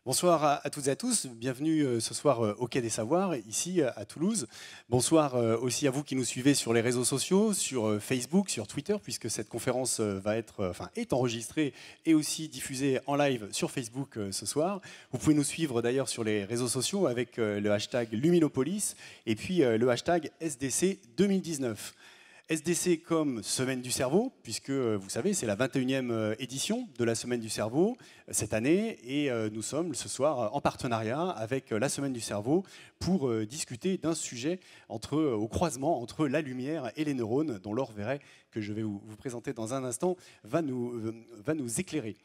Bonsoir à toutes et à tous, bienvenue ce soir au Quai des Savoirs, ici à Toulouse. Bonsoir aussi à vous qui nous suivez sur les réseaux sociaux, sur Facebook, sur Twitter, puisque cette conférence est enregistrée et aussi diffusée en live sur Facebook ce soir. Vous pouvez nous suivre d'ailleurs sur les réseaux sociaux avec le hashtag Luminopolis et puis le hashtag SDC 2019. SDC comme Semaine du Cerveau, puisque vous savez, c'est la 21e édition de la Semaine du Cerveau cette année, et nous sommes ce soir en partenariat avec la Semaine du Cerveau pour discuter d'un sujet au croisement entre la lumière et les neurones, dont Laure Verret, que je vais vous présenter dans un instant, va nous éclairer.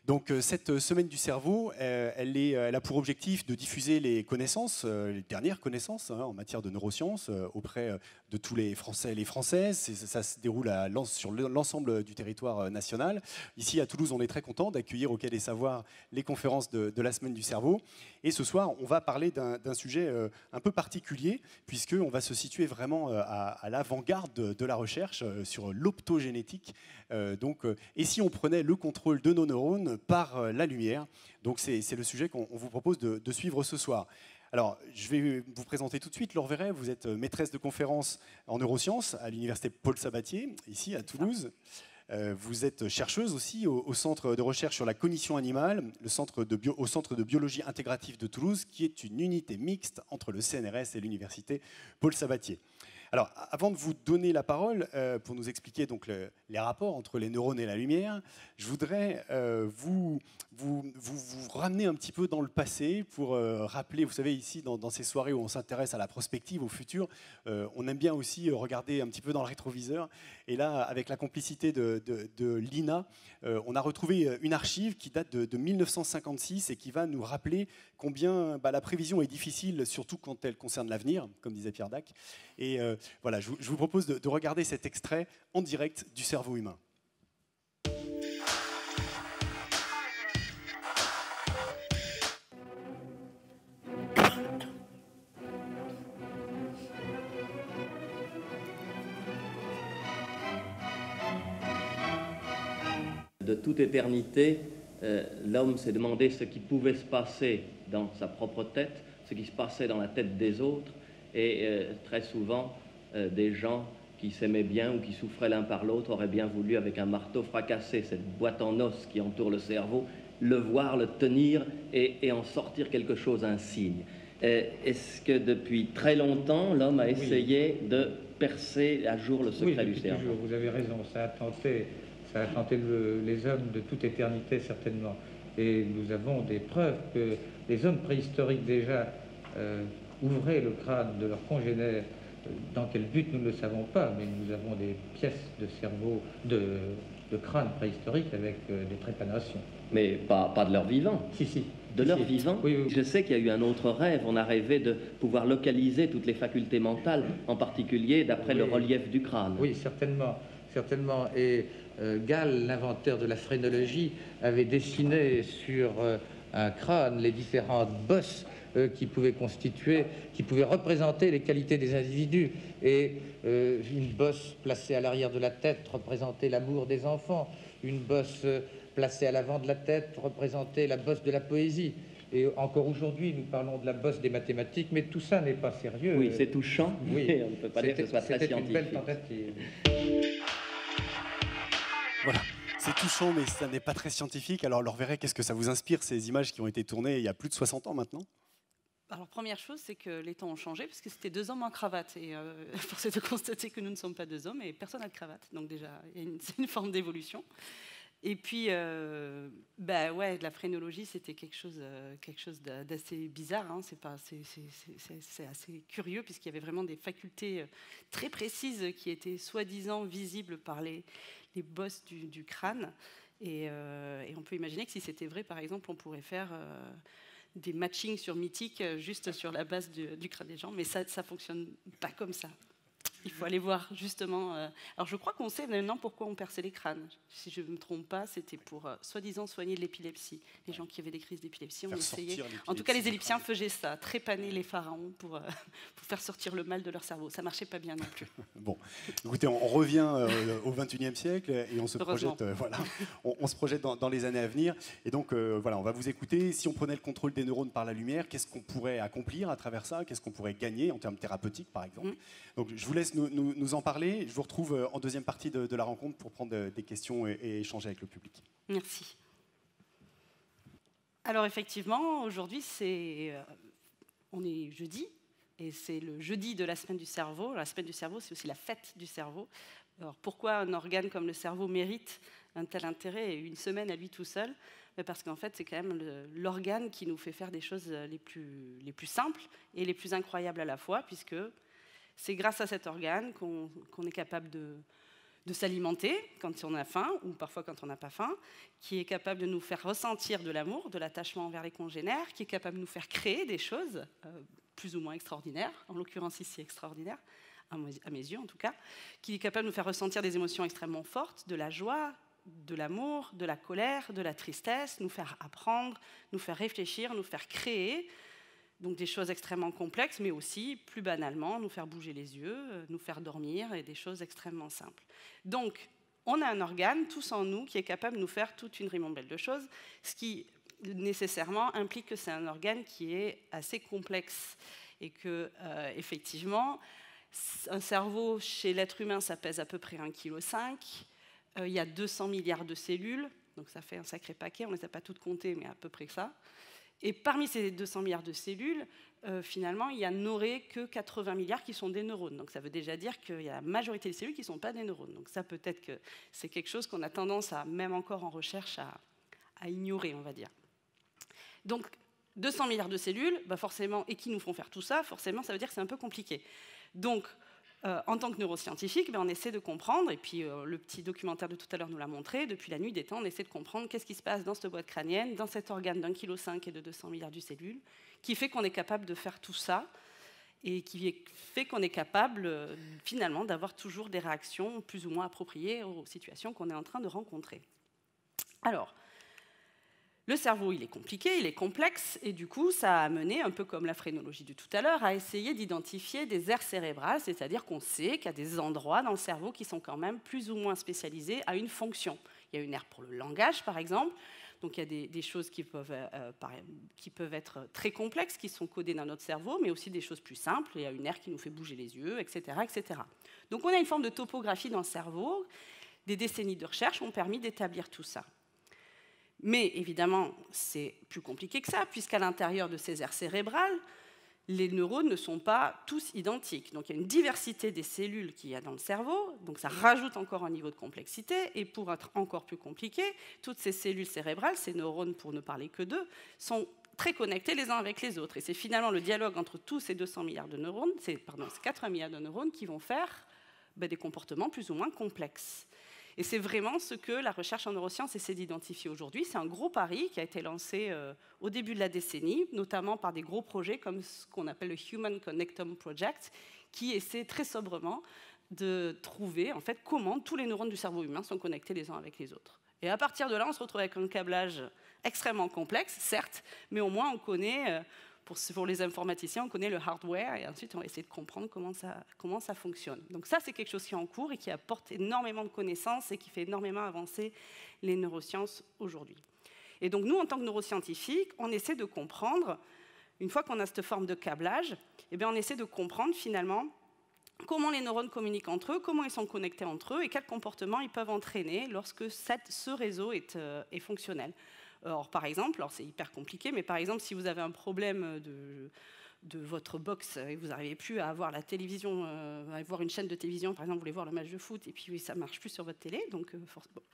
Donc cette semaine du cerveau, elle a pour objectif de diffuser les connaissances, les dernières connaissances en matière de neurosciences auprès de tous les Français et les Françaises. Ça se déroule sur l'ensemble du territoire national. Ici à Toulouse, on est très content d'accueillir au Quai des Savoirs les conférences de la semaine du cerveau. Et ce soir, on va parler d'un sujet un peu particulier, puisqu'on va se situer vraiment à l'avant-garde de la recherche sur l'optogénétique. Et si on prenait le contrôle de nos neurones par la lumière? Donc c'est le sujet qu'on vous propose de suivre ce soir. Alors, je vais vous présenter tout de suite. Laure Verret, vous êtes maîtresse de conférences en neurosciences à l'université Paul Sabatier, ici à Toulouse. Vous êtes chercheuse aussi au Centre de recherche sur la cognition animale, au Centre de biologie intégrative de Toulouse, qui est une unité mixte entre le CNRS et l'université Paul Sabatier. Alors, avant de vous donner la parole pour nous expliquer donc les rapports entre les neurones et la lumière, je voudrais vous ramener un petit peu dans le passé pour rappeler, vous savez, ici, dans ces soirées où on s'intéresse à la prospective, au futur, on aime bien aussi regarder un petit peu dans le rétroviseur. Et là, avec la complicité de l'INA, on a retrouvé une archive qui date de 1956 et qui va nous rappeler combien la prévision est difficile, surtout quand elle concerne l'avenir, comme disait Pierre Dac. Et voilà, je vous propose de regarder cet extrait en direct du cerveau humain. De toute éternité, l'homme s'est demandé ce qui pouvait se passer dans sa propre tête, ce qui se passait dans la tête des autres, et très souvent, des gens qui s'aimaient bien ou qui souffraient l'un par l'autre auraient bien voulu, avec un marteau, fracasser cette boîte en os qui entoure le cerveau, le voir, le tenir et en sortir quelque chose, un signe. Est-ce que depuis très longtemps, l'homme a essayé de percer à jour le secret du cerveau? Toujours, vous avez raison, ça a tenté les hommes de toute éternité certainement. Et nous avons des preuves que les hommes préhistoriques déjà ouvraient le crâne de leurs congénères. Dans quel but, nous ne le savons pas, mais nous avons des pièces de cerveau, de crâne préhistorique avec des trépanations. Mais pas de leur vivant. Si. De leur vivant. Oui. Je sais qu'il y a eu un autre rêve. On a rêvé de pouvoir localiser toutes les facultés mentales, en particulier d'après le relief du crâne. Oui, certainement. Et Gall, l'inventeur de la phrénologie, avait dessiné sur un crâne les différentes bosses qui pouvaient représenter les qualités des individus. Et une bosse placée à l'arrière de la tête représentait l'amour des enfants. Une bosse placée à l'avant de la tête représentait la bosse de la poésie. Et encore aujourd'hui, nous parlons de la bosse des mathématiques, mais tout ça n'est pas sérieux. Oui, c'est touchant, oui. Mais on ne peut pas dire que ce soit très scientifique. C'était une belle tentative. Voilà, c'est touchant, mais ça n'est pas très scientifique. Alors, Laure Verret, qu'est-ce que ça vous inspire, ces images qui ont été tournées il y a plus de 60 ans maintenant? Alors, première chose, c'est que les temps ont changé, parce que c'était 2 hommes en cravate. Et force est de constater que nous ne sommes pas 2 hommes, et personne n'a de cravate. Donc déjà, c'est une forme d'évolution. Et puis, la phrénologie, c'était quelque chose d'assez bizarre. Hein. C'est assez curieux, puisqu'il y avait vraiment des facultés très précises qui étaient soi-disant visibles par les bosses du crâne. Et on peut imaginer que si c'était vrai, par exemple, on pourrait faire des matchings sur Mythique juste sur la base du crâne des gens. Mais ça ne fonctionne pas comme ça. Il faut aller voir justement. Alors je crois qu'on sait maintenant pourquoi on perçait les crânes. Si je ne me trompe pas, c'était pour soi-disant soigner l'épilepsie. Les gens qui avaient des crises d'épilepsie, on essayait. En tout cas, les Égyptiens faisaient ça, trépaner les pharaons pour faire sortir le mal de leur cerveau. Ça marchait pas bien non plus. Bon, écoutez, on revient au XXIe siècle et on se projette, voilà, on se projette dans les années à venir. Et donc voilà, on va vous écouter. Si on prenait le contrôle des neurones par la lumière, qu'est-ce qu'on pourrait accomplir à travers ça? Qu'est-ce qu'on pourrait gagner en termes thérapeutiques, par exemple? Donc je vous laisse nous en parler. Je vous retrouve en deuxième partie de la rencontre pour prendre des questions et échanger avec le public. Merci. Alors effectivement, aujourd'hui, on est jeudi, et c'est le jeudi de la semaine du cerveau. La semaine du cerveau, c'est aussi la fête du cerveau. Alors pourquoi un organe comme le cerveau mérite un tel intérêt et une semaine à lui tout seul? Parce qu'en fait, c'est quand même l'organe qui nous fait faire des choses les plus simples et les plus incroyables à la fois, puisque c'est grâce à cet organe qu'on est capable de s'alimenter quand on a faim, ou parfois quand on n'a pas faim, qui est capable de nous faire ressentir de l'amour, de l'attachement envers les congénères, qui est capable de nous faire créer des choses plus ou moins extraordinaires, en l'occurrence ici extraordinaires, à mes yeux en tout cas, qui est capable de nous faire ressentir des émotions extrêmement fortes, de la joie, de l'amour, de la colère, de la tristesse, nous faire apprendre, nous faire réfléchir, nous faire créer, donc des choses extrêmement complexes, mais aussi, plus banalement, nous faire bouger les yeux, nous faire dormir, et des choses extrêmement simples. Donc, on a un organe, tous en nous, qui est capable de nous faire toute une ribambelle de choses, ce qui nécessairement implique que c'est un organe qui est assez complexe, et que, effectivement, un cerveau, chez l'être humain, ça pèse à peu près 1,5 kg, il y a 200 milliards de cellules, donc ça fait un sacré paquet, on ne les a pas toutes comptées, mais à peu près ça. Et parmi ces 200 milliards de cellules, finalement, il n'y n'aurait que 80 milliards qui sont des neurones. Donc ça veut déjà dire qu'il y a la majorité des cellules qui ne sont pas des neurones. Donc ça, peut-être que c'est quelque chose qu'on a tendance à, même encore en recherche, à ignorer, on va dire. Donc 200 milliards de cellules, bah forcément, et qui nous font faire tout ça, forcément, ça veut dire que c'est un peu compliqué. Donc, en tant que neuroscientifique, on essaie de comprendre, et puis le petit documentaire de tout à l'heure nous l'a montré, depuis la nuit des temps, on essaie de comprendre qu'est-ce qui se passe dans cette boîte crânienne, dans cet organe d'1,5 kg et de 200 milliards de cellules, qui fait qu'on est capable de faire tout ça, et qui fait qu'on est capable, finalement, d'avoir toujours des réactions plus ou moins appropriées aux situations qu'on est en train de rencontrer. Alors, le cerveau, il est compliqué, il est complexe, et du coup, ça a amené, un peu comme la phrénologie de tout à l'heure, à essayer d'identifier des aires cérébrales, c'est-à-dire qu'on sait qu'il y a des endroits dans le cerveau qui sont quand même plus ou moins spécialisés à une fonction. Il y a une aire pour le langage, par exemple, donc il y a des choses qui peuvent être très complexes, qui sont codées dans notre cerveau, mais aussi des choses plus simples. Il y a une aire qui nous fait bouger les yeux, etc., etc. Donc on a une forme de topographie dans le cerveau. Des décennies de recherche ont permis d'établir tout ça. Mais évidemment, c'est plus compliqué que ça, puisqu'à l'intérieur de ces aires cérébrales, les neurones ne sont pas tous identiques. Donc il y a une diversité des cellules qu'il y a dans le cerveau, donc ça rajoute encore un niveau de complexité, et pour être encore plus compliqué, toutes ces cellules cérébrales, ces neurones pour ne parler que d'eux, sont très connectés les uns avec les autres. Et c'est finalement le dialogue entre tous ces 200 milliards de neurones, ces 80 milliards de neurones qui vont faire des comportements plus ou moins complexes. Et c'est vraiment ce que la recherche en neurosciences essaie d'identifier aujourd'hui. C'est un gros pari qui a été lancé au début de la décennie, notamment par des gros projets comme ce qu'on appelle le Human Connectome Project, qui essaie très sobrement de trouver en fait, comment tous les neurones du cerveau humain sont connectés les uns avec les autres. Et à partir de là, on se retrouve avec un câblage extrêmement complexe, certes, mais au moins on connaît... Pour les informaticiens, on connaît le hardware et ensuite on va essayer de comprendre comment ça fonctionne. Donc ça, c'est quelque chose qui est en cours et qui apporte énormément de connaissances et qui fait énormément avancer les neurosciences aujourd'hui. Et donc nous, en tant que neuroscientifiques, on essaie de comprendre, une fois qu'on a cette forme de câblage, on essaie de comprendre finalement comment les neurones communiquent entre eux, comment ils sont connectés entre eux et quels comportements ils peuvent entraîner lorsque ce réseau est fonctionnel. Alors, par exemple, c'est hyper compliqué, mais par exemple, si vous avez un problème de votre box et que vous n'arrivez plus à avoir la télévision, à voir une chaîne de télévision, par exemple, vous voulez voir le match de foot et puis ça ne marche plus sur votre télé, donc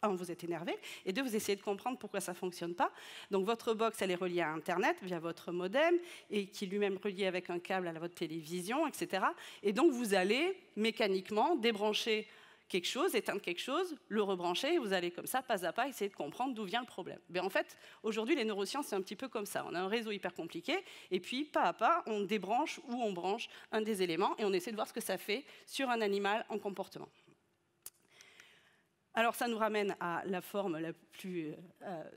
un, vous êtes énervé, et deux, vous essayez de comprendre pourquoi ça ne fonctionne pas. Donc votre box, elle est reliée à Internet via votre modem et qui est lui-même relié avec un câble à votre télévision, etc. Et donc vous allez mécaniquement débrancher quelque chose, éteindre quelque chose, le rebrancher, et vous allez comme ça, pas à pas, essayer de comprendre d'où vient le problème. Mais en fait, aujourd'hui, les neurosciences, c'est un petit peu comme ça. On a un réseau hyper compliqué, et puis, pas à pas, on débranche ou on branche un des éléments, et on essaie de voir ce que ça fait sur un animal en comportement. Alors, ça nous ramène à la forme la plus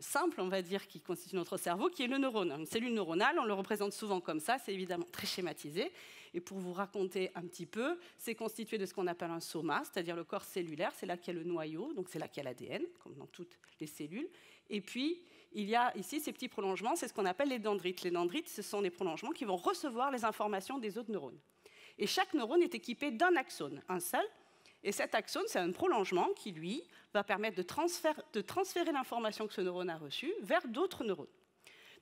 simple, on va dire, qui constitue notre cerveau, qui est le neurone. Une cellule neuronale, on le représente souvent comme ça, c'est évidemment très schématisé. Et pour vous raconter un petit peu, c'est constitué de ce qu'on appelle un soma, c'est-à-dire le corps cellulaire, c'est là qu'il y a le noyau, donc c'est là qu'il y a l'ADN, comme dans toutes les cellules. Et puis, il y a ici ces petits prolongements, c'est ce qu'on appelle les dendrites. Les dendrites, ce sont des prolongements qui vont recevoir les informations des autres neurones. Et chaque neurone est équipé d'un axone, un seul. Et cet axone, c'est un prolongement qui, lui, va permettre de transférer l'information que ce neurone a reçue vers d'autres neurones.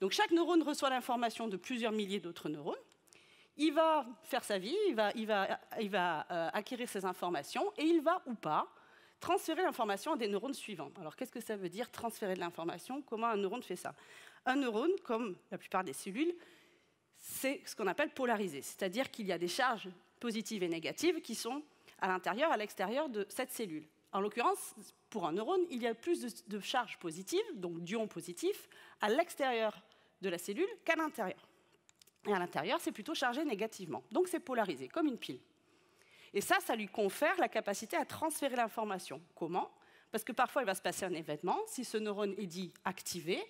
Donc chaque neurone reçoit l'information de plusieurs milliers d'autres neurones. Il va faire sa vie, il va acquérir ces informations et il va ou pas transférer l'information à des neurones suivants. Alors qu'est-ce que ça veut dire transférer de l'information? Comment un neurone fait ça? Un neurone, comme la plupart des cellules, c'est ce qu'on appelle polarisé, c'est-à-dire qu'il y a des charges positives et négatives qui sont à l'intérieur, à l'extérieur de cette cellule. En l'occurrence, pour un neurone, il y a plus de charges positives, donc d'ions positifs, à l'extérieur de la cellule qu'à l'intérieur. Et à l'intérieur, c'est plutôt chargé négativement. Donc c'est polarisé, comme une pile. Et ça lui confère la capacité à transférer l'information. Comment? Parce que parfois, il va se passer un événement. Si ce neurone est dit activé,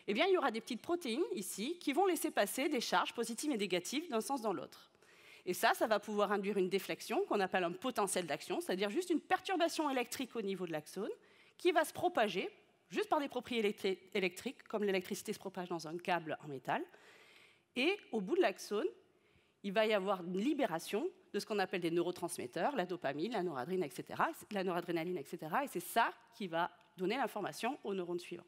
eh bien, il y aura des petites protéines ici qui vont laisser passer des charges positives et négatives d'un sens dans l'autre. Et ça va pouvoir induire une déflexion qu'on appelle un potentiel d'action, c'est-à-dire juste une perturbation électrique au niveau de l'axone qui va se propager juste par des propriétés électriques, comme l'électricité se propage dans un câble en métal. Et au bout de l'axone, il va y avoir une libération de ce qu'on appelle des neurotransmetteurs, la dopamine, la noradrénaline, etc. Et c'est ça qui va donner l'information au neurone suivant.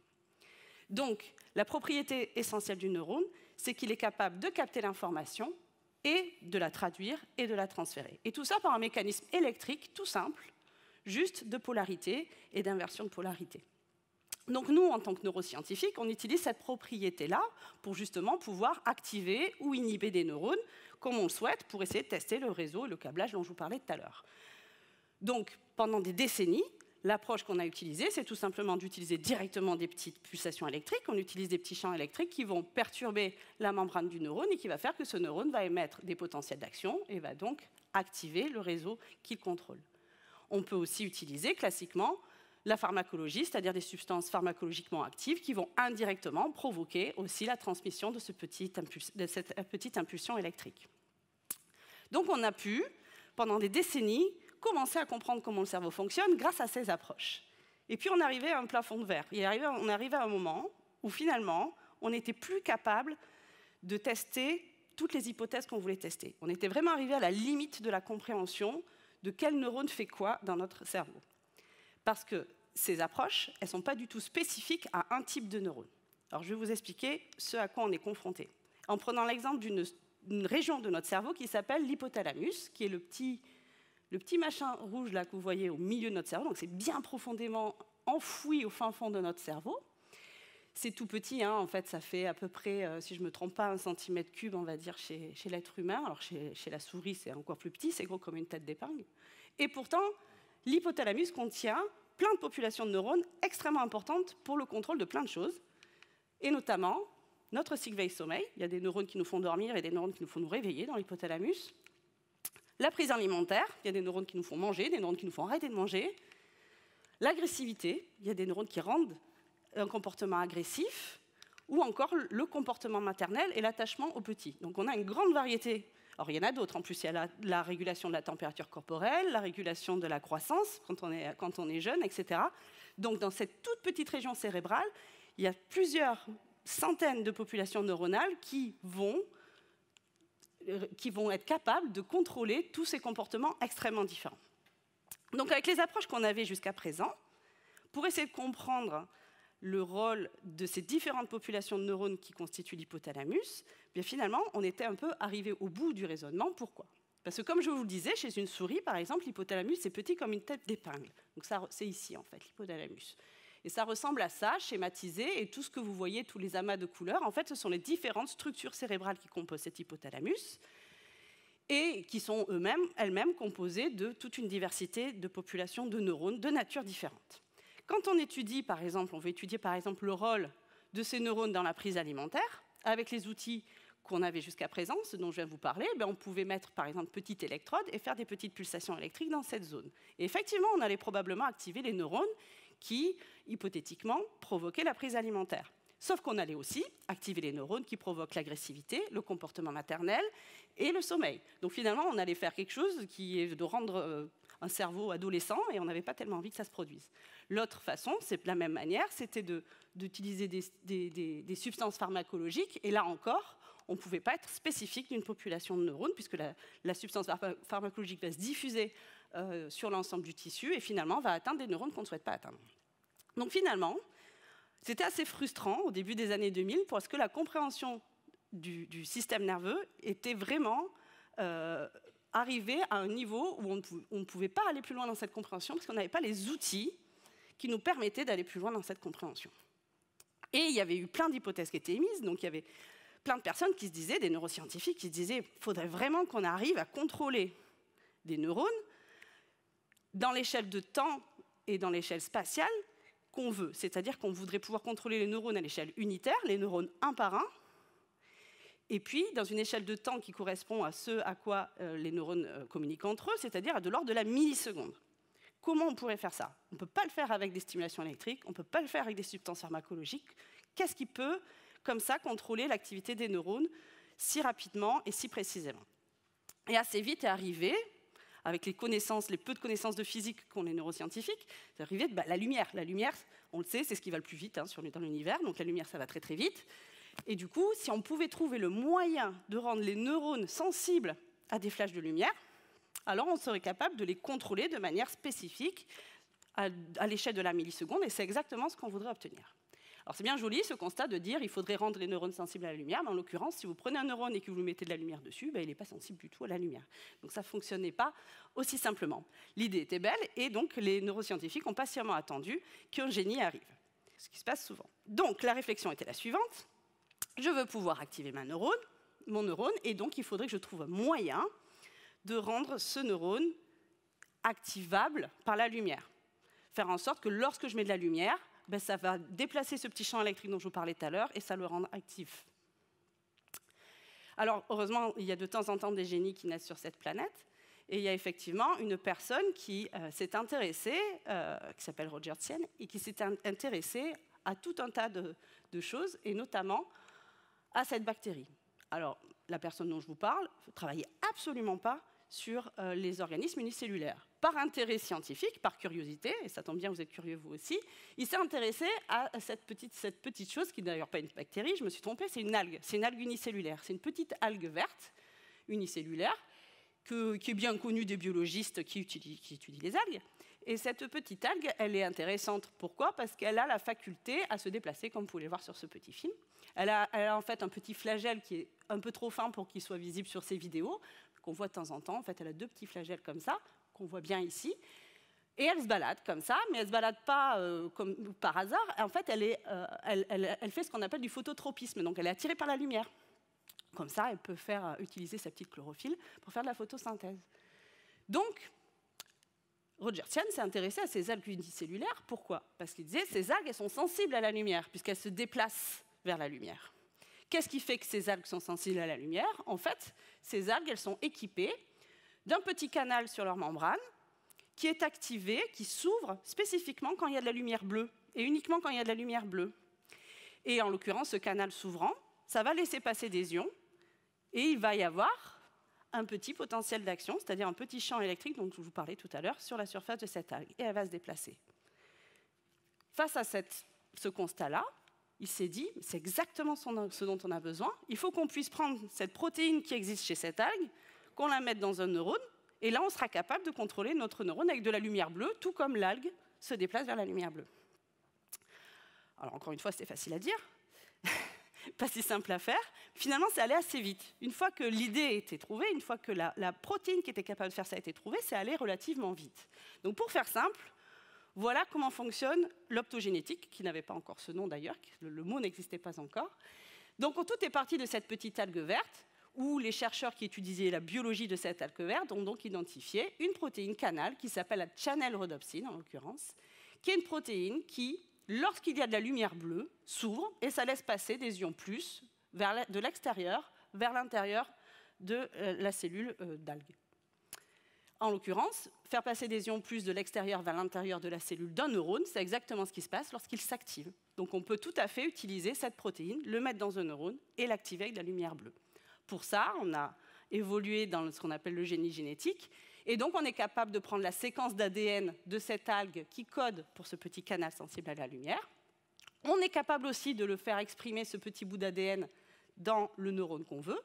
Donc, la propriété essentielle du neurone, c'est qu'il est capable de capter l'information et de la traduire et de la transférer. Et tout ça par un mécanisme électrique tout simple, juste de polarité et d'inversion de polarité. Donc nous, en tant que neuroscientifiques, on utilise cette propriété-là pour justement pouvoir activer ou inhiber des neurones, comme on le souhaite, pour essayer de tester le réseau et le câblage dont je vous parlais tout à l'heure. Donc, pendant des décennies, l'approche qu'on a utilisée, c'est tout simplement d'utiliser directement des petites pulsations électriques. On utilise des petits champs électriques qui vont perturber la membrane du neurone et qui va faire que ce neurone va émettre des potentiels d'action et va donc activer le réseau qu'il contrôle. On peut aussi utiliser classiquement la pharmacologie, c'est-à-dire des substances pharmacologiquement actives qui vont indirectement provoquer aussi la transmission de cette petite impulsion électrique. Donc on a pu, pendant des décennies, commencer à comprendre comment le cerveau fonctionne grâce à ces approches. Et puis on arrivait à un plafond de verre. On arrivait à un moment où finalement, on n'était plus capable de tester toutes les hypothèses qu'on voulait tester. On était vraiment arrivé à la limite de la compréhension de quel neurone fait quoi dans notre cerveau. Parce que ces approches, elles ne sont pas du tout spécifiques à un type de neurone. Alors je vais vous expliquer ce à quoi on est confronté. En prenant l'exemple d'une région de notre cerveau qui s'appelle l'hypothalamus, qui est le petit machin rouge là que vous voyez au milieu de notre cerveau, donc c'est bien profondément enfoui au fin fond de notre cerveau. C'est tout petit, hein, en fait, ça fait à peu près, si je ne me trompe pas, 1 cm3, on va dire, chez l'être humain. Alors chez la souris, c'est encore plus petit, c'est gros comme une tête d'épingle. Et pourtant, l'hypothalamus contient plein de populations de neurones extrêmement importantes pour le contrôle de plein de choses, et notamment notre cycle veille-sommeil. Il y a des neurones qui nous font dormir et des neurones qui nous font nous réveiller dans l'hypothalamus. La prise alimentaire, il y a des neurones qui nous font manger, des neurones qui nous font arrêter de manger. L'agressivité, il y a des neurones qui rendent un comportement agressif, ou encore le comportement maternel et l'attachement aux petits. Donc on a une grande variété. Alors il y en a d'autres, en plus il y a la régulation de la température corporelle, la régulation de la croissance quand on est jeune, etc. Donc dans cette toute petite région cérébrale, il y a plusieurs centaines de populations neuronales qui vont être capables de contrôler tous ces comportements extrêmement différents. Donc avec les approches qu'on avait jusqu'à présent, pour essayer de comprendre le rôle de ces différentes populations de neurones qui constituent l'hypothalamus, bien finalement, on était un peu arrivé au bout du raisonnement. Pourquoi? Parce que comme je vous le disais, chez une souris, par exemple, l'hypothalamus, c'est petit comme une tête d'épingle. Donc c'est ici, en fait, l'hypothalamus. Et ça ressemble à ça, schématisé, et tout ce que vous voyez, tous les amas de couleurs, en fait, ce sont les différentes structures cérébrales qui composent cet hypothalamus. et qui sont elles-mêmes composées de toute une diversité de populations de neurones de nature différente. Quand on étudie, par exemple, on veut étudier par exemple le rôle de ces neurones dans la prise alimentaire, avec les outils qu'on avait jusqu'à présent, ce dont je viens de vous parler, on pouvait mettre par exemple petite électrode et faire des petites pulsations électriques dans cette zone. Et effectivement, on allait probablement activer les neurones qui, hypothétiquement, provoquaient la prise alimentaire. Sauf qu'on allait aussi activer les neurones qui provoquent l'agressivité, le comportement maternel et le sommeil. Donc finalement, on allait faire quelque chose qui est de rendre un cerveau adolescent et on n'avait pas tellement envie que ça se produise. L'autre façon, c'est de la même manière, c'était d'utiliser des substances pharmacologiques. Et là encore, on ne pouvait pas être spécifique d'une population de neurones puisque la substance pharmacologique va se diffuser sur l'ensemble du tissu et finalement va atteindre des neurones qu'on ne souhaite pas atteindre. Donc finalement, c'était assez frustrant au début des années 2000 parce que la compréhension du système nerveux était vraiment arrivée à un niveau où on ne pouvait pas aller plus loin dans cette compréhension parce qu'on n'avait pas les outils qui nous permettaient d'aller plus loin dans cette compréhension. Et il y avait eu plein d'hypothèses qui étaient émises, donc il y avait plein de personnes qui se disaient, des neuroscientifiques qui se disaient qu'il faudrait vraiment qu'on arrive à contrôler des neurones dans l'échelle de temps et dans l'échelle spatiale qu'on veut. C'est-à-dire qu'on voudrait pouvoir contrôler les neurones à l'échelle unitaire, les neurones un par un, et puis dans une échelle de temps qui correspond à ce à quoi les neurones communiquent entre eux, c'est-à-dire à de l'ordre de la milliseconde. Comment on pourrait faire ça? On ne peut pas le faire avec des stimulations électriques, on ne peut pas le faire avec des substances pharmacologiques. Qu'est-ce qui peut, comme ça, contrôler l'activité des neurones si rapidement et si précisément? Et assez vite est arrivé, avec les peu de connaissances de physique qu'ont les neuroscientifiques, c'est arrivé la lumière. La lumière, on le sait, c'est ce qui va le plus vite dans l'univers, donc la lumière, ça va très très vite. Et du coup, si on pouvait trouver le moyen de rendre les neurones sensibles à des flashs de lumière, alors on serait capable de les contrôler de manière spécifique à l'échelle de la milliseconde, et c'est exactement ce qu'on voudrait obtenir. Alors c'est bien joli ce constat de dire qu'il faudrait rendre les neurones sensibles à la lumière, mais en l'occurrence, si vous prenez un neurone et que vous lui mettez de la lumière dessus, il n'est pas sensible du tout à la lumière. Donc ça ne fonctionnait pas aussi simplement. L'idée était belle, et donc les neuroscientifiques ont patiemment attendu qu'un génie arrive, ce qui se passe souvent. Donc la réflexion était la suivante: je veux pouvoir activer mon neurone, et donc il faudrait que je trouve un moyen de rendre ce neurone activable par la lumière. Faire en sorte que lorsque je mets de la lumière, ça va déplacer ce petit champ électrique dont je vous parlais tout à l'heure et ça le rend actif. Alors, heureusement, il y a de temps en temps des génies qui naissent sur cette planète. Et il y a effectivement une personne qui s'est intéressée, qui s'appelle Roger Tsien, et qui s'est intéressée à tout un tas de choses, et notamment à cette bactérie. Alors, la personne dont je vous parle ne travaillait absolument pas sur les organismes unicellulaires. Par intérêt scientifique, par curiosité, et ça tombe bien, vous êtes curieux vous aussi, il s'est intéressé à cette petite chose, qui n'est d'ailleurs pas une bactérie, je me suis trompée, c'est une algue unicellulaire. C'est une petite algue verte, unicellulaire, qui est bien connue des biologistes qui étudient les algues. Et cette petite algue, elle est intéressante. Pourquoi? Parce qu'elle a la faculté à se déplacer, comme vous pouvez le voir sur ce petit film. Elle a en fait un petit flagelle qui est un peu trop fin pour qu'il soit visible sur ces vidéos, qu'on voit de temps en temps. En fait, elle a deux petits flagelles comme ça, qu'on voit bien ici. Et elle se balade comme ça, mais elle ne se balade pas comme par hasard. En fait, elle fait ce qu'on appelle du phototropisme. Donc, elle est attirée par la lumière. Comme ça, elle peut utiliser sa petite chlorophylle pour faire de la photosynthèse. Donc, Roger Tsien s'est intéressé à ces algues unicellulaires. Pourquoi? Parce qu'il disait que ces algues, elles sont sensibles à la lumière, puisqu'elles se déplacent vers la lumière. Qu'est-ce qui fait que ces algues sont sensibles à la lumière? En fait, ces algues, elles sont équipées d'un petit canal sur leur membrane qui est activé, qui s'ouvre spécifiquement quand il y a de la lumière bleue, et uniquement quand il y a de la lumière bleue. Et en l'occurrence, ce canal s'ouvrant, ça va laisser passer des ions, et il va y avoir un petit potentiel d'action, c'est-à-dire un petit champ électrique dont je vous parlais tout à l'heure, sur la surface de cette algue, et elle va se déplacer. Face à ce constat-là, il s'est dit, c'est exactement ce dont on a besoin, il faut qu'on puisse prendre cette protéine qui existe chez cette algue, qu'on la mette dans un neurone, et là on sera capable de contrôler notre neurone avec de la lumière bleue, tout comme l'algue se déplace vers la lumière bleue. Alors encore une fois, c'était facile à dire, pas si simple à faire. Finalement, c'est allé assez vite. Une fois que l'idée a été trouvée, une fois que la protéine qui était capable de faire ça a été trouvée, c'est allé relativement vite. Donc pour faire simple, voilà comment fonctionne l'optogénétique, qui n'avait pas encore ce nom d'ailleurs, le mot n'existait pas encore. Donc tout est parti de cette petite algue verte, où les chercheurs qui étudiaient la biologie de cette algue verte ont donc identifié une protéine canal qui s'appelle la channel rhodopsine, en l'occurrence, qui est une protéine qui, lorsqu'il y a de la lumière bleue, s'ouvre et ça laisse passer des ions plus de l'extérieur vers l'intérieur de la cellule d'algue. En l'occurrence, faire passer des ions plus de l'extérieur vers l'intérieur de la cellule d'un neurone, c'est exactement ce qui se passe lorsqu'il s'active. Donc on peut tout à fait utiliser cette protéine, le mettre dans un neurone et l'activer avec de la lumière bleue. Pour ça, on a évolué dans ce qu'on appelle le génie génétique, et donc on est capable de prendre la séquence d'ADN de cette algue qui code pour ce petit canal sensible à la lumière. On est capable aussi de le faire exprimer, ce petit bout d'ADN, dans le neurone qu'on veut.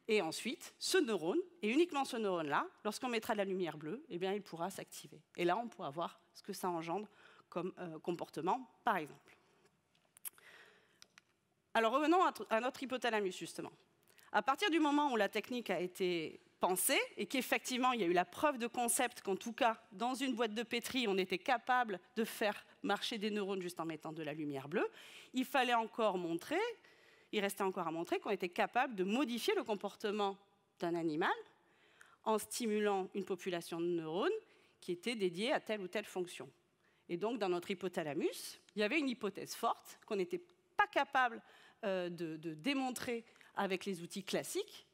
Et ensuite, ce neurone, et uniquement ce neurone-là, lorsqu'on mettra de la lumière bleue, eh bien, il pourra s'activer. Et là, on pourra voir ce que ça engendre comme comportement, par exemple. Alors revenons à notre hypothalamus, justement. À partir du moment où la technique a été pensée, et qu'effectivement, il y a eu la preuve de concept qu'en tout cas, dans une boîte de pétri, on était capable de faire marcher des neurones juste en mettant de la lumière bleue, il fallait encore montrer, il restait encore à montrer qu'on était capable de modifier le comportement d'un animal en stimulant une population de neurones qui était dédiée à telle ou telle fonction. Et donc, dans notre hypothalamus, il y avait une hypothèse forte qu'on n'était pas capable de démontrer avec les outils classiques,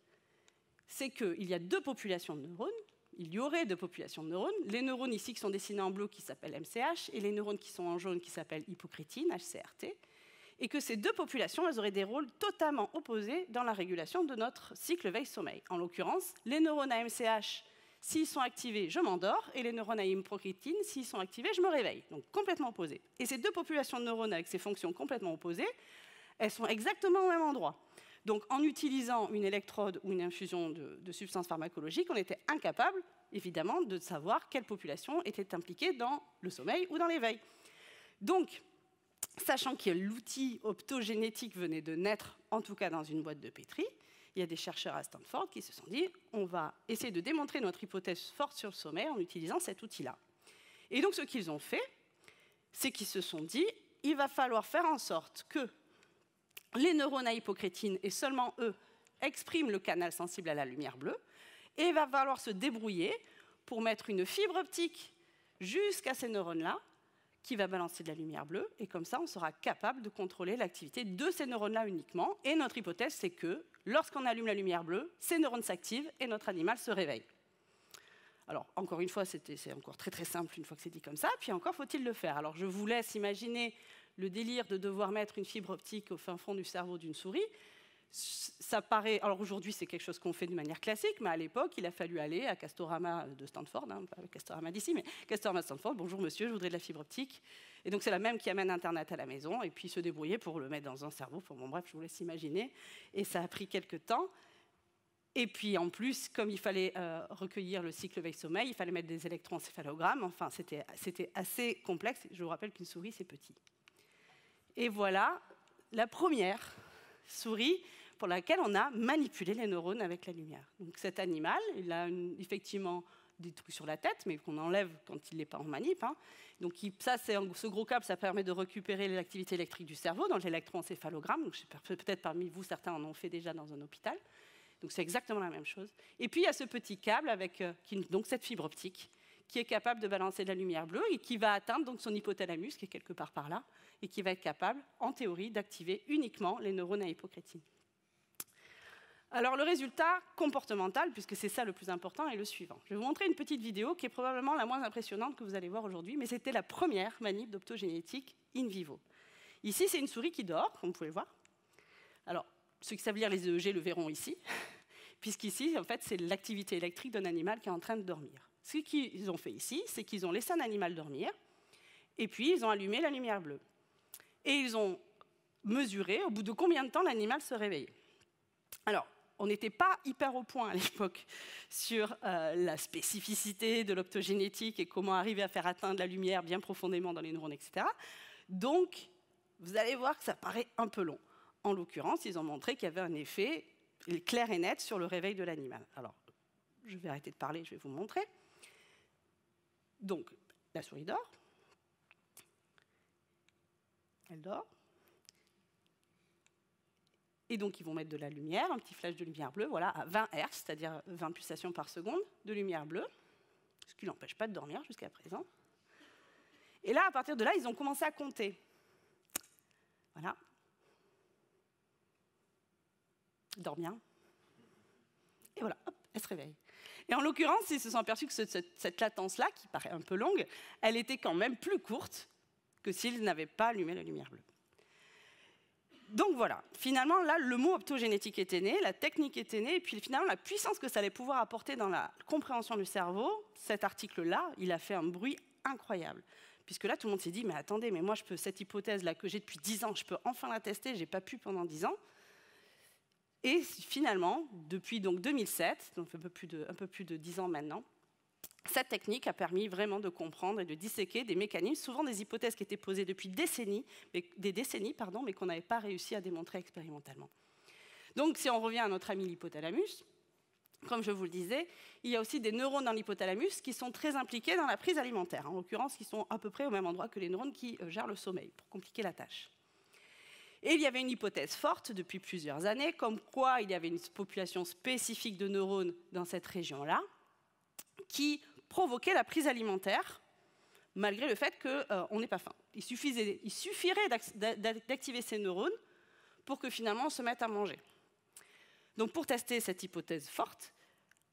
c'est qu'il y a deux populations de neurones, il y aurait deux populations de neurones, les neurones ici qui sont dessinés en bleu qui s'appellent MCH, et les neurones qui sont en jaune qui s'appellent hypocrétine, HCRT, et que ces deux populations, elles auraient des rôles totalement opposés dans la régulation de notre cycle veille-sommeil. En l'occurrence, les neurones à MCH, s'ils sont activés, je m'endors, et les neurones à hypocrétine, s'ils sont activés, je me réveille. Donc complètement opposés. Et ces deux populations de neurones avec ces fonctions complètement opposées, elles sont exactement au même endroit. Donc en utilisant une électrode ou une infusion de substances pharmacologiques, on était incapable, évidemment, de savoir quelle population était impliquée dans le sommeil ou dans l'éveil. Donc, sachant que l'outil optogénétique venait de naître, en tout cas dans une boîte de pétri, il y a des chercheurs à Stanford qui se sont dit on va essayer de démontrer notre hypothèse forte sur le sommeil en utilisant cet outil-là. Et donc ce qu'ils ont fait, c'est qu'ils se sont dit il va falloir faire en sorte que les neurones à hypocrétine, et seulement eux, expriment le canal sensible à la lumière bleue, et il va falloir se débrouiller pour mettre une fibre optique jusqu'à ces neurones-là, qui va balancer de la lumière bleue, et comme ça, on sera capable de contrôler l'activité de ces neurones-là uniquement. Et notre hypothèse, c'est que lorsqu'on allume la lumière bleue, ces neurones s'activent et notre animal se réveille. Alors, encore une fois, c'est encore très très simple une fois que c'est dit comme ça, puis encore faut-il le faire. Alors, je vous laisse imaginer le délire de devoir mettre une fibre optique au fin fond du cerveau d'une souris. Ça paraît, alors aujourd'hui c'est quelque chose qu'on fait de manière classique, mais à l'époque il a fallu aller à Castorama de Stanford, hein, pas Castorama d'ici, mais Castorama de Stanford, bonjour monsieur, je voudrais de la fibre optique. Et donc c'est la même qui amène Internet à la maison, et puis se débrouiller pour le mettre dans un cerveau, bon bref, je vous laisse imaginer, et ça a pris quelques temps. Et puis en plus, comme il fallait recueillir le cycle veille-sommeil, il fallait mettre des électroencéphalogrammes, enfin c'était assez complexe, je vous rappelle qu'une souris c'est petit. Et voilà la première souris pour laquelle on a manipulé les neurones avec la lumière. Donc cet animal, il a effectivement des trucs sur la tête, mais qu'on enlève quand il n'est pas en manip. Hein. Donc ce gros câble, ça permet de récupérer l'activité électrique du cerveau dans l'électroencéphalogramme. Donc peut-être parmi vous, certains en ont fait déjà dans un hôpital. Donc c'est exactement la même chose. Et puis il y a ce petit câble avec donc cette fibre optique qui est capable de balancer de la lumière bleue et qui va atteindre donc son hypothalamus, qui est quelque part par là, et qui va être capable, en théorie, d'activer uniquement les neurones à hypocrétine. Alors le résultat comportemental, puisque c'est ça le plus important, est le suivant. Je vais vous montrer une petite vidéo qui est probablement la moins impressionnante que vous allez voir aujourd'hui, mais c'était la première manip d'optogénétique in vivo. Ici, c'est une souris qui dort, comme vous pouvez le voir. Alors, ceux qui savent lire les EEG le verront ici, puisqu'ici, en fait, c'est l'activité électrique d'un animal qui est en train de dormir. Ce qu'ils ont fait ici, c'est qu'ils ont laissé un animal dormir, et puis ils ont allumé la lumière bleue. Et ils ont mesuré au bout de combien de temps l'animal se réveillait. Alors, on n'était pas hyper au point à l'époque sur la spécificité de l'optogénétique et comment arriver à faire atteindre la lumière bien profondément dans les neurones, etc. Donc, vous allez voir que ça paraît un peu long. En l'occurrence, ils ont montré qu'il y avait un effet clair et net sur le réveil de l'animal. Alors, je vais arrêter de parler, je vais vous montrer. Donc, la souris dort. Elle dort. Et donc, ils vont mettre de la lumière, un petit flash de lumière bleue, voilà, à 20 Hz, c'est-à-dire 20 pulsations par seconde de lumière bleue, ce qui n'empêche pas de dormir jusqu'à présent. Et là, à partir de là, ils ont commencé à compter. Voilà. Il dort bien. Et voilà, hop, elle se réveille. Et en l'occurrence, ils se sont aperçus que cette latence-là, qui paraît un peu longue, elle était quand même plus courte que s'ils n'avaient pas allumé la lumière bleue. Donc voilà, finalement, là, le mot optogénétique était né, la technique était née, et puis finalement, la puissance que ça allait pouvoir apporter dans la compréhension du cerveau, cet article-là, il a fait un bruit incroyable. Puisque là, tout le monde s'est dit, mais attendez, mais moi, cette hypothèse-là que j'ai depuis 10 ans, je peux enfin la tester, je n'ai pas pu pendant 10 ans. Et finalement, depuis donc 2007, donc un peu plus de 10 ans maintenant, cette technique a permis vraiment de comprendre et de disséquer des mécanismes, souvent des hypothèses qui étaient posées depuis des décennies, mais qu'on n'avait pas réussi à démontrer expérimentalement. Donc, si on revient à notre ami l'hypothalamus, comme je vous le disais, il y a aussi des neurones dans l'hypothalamus qui sont très impliqués dans la prise alimentaire, en l'occurrence, qui sont à peu près au même endroit que les neurones qui gèrent le sommeil, pour compliquer la tâche. Et il y avait une hypothèse forte depuis plusieurs années, comme quoi il y avait une population spécifique de neurones dans cette région-là, qui provoquait la prise alimentaire, malgré le fait qu'on n'ait pas faim. Il suffirait d'activer ces neurones pour que finalement on se mette à manger. Donc pour tester cette hypothèse forte,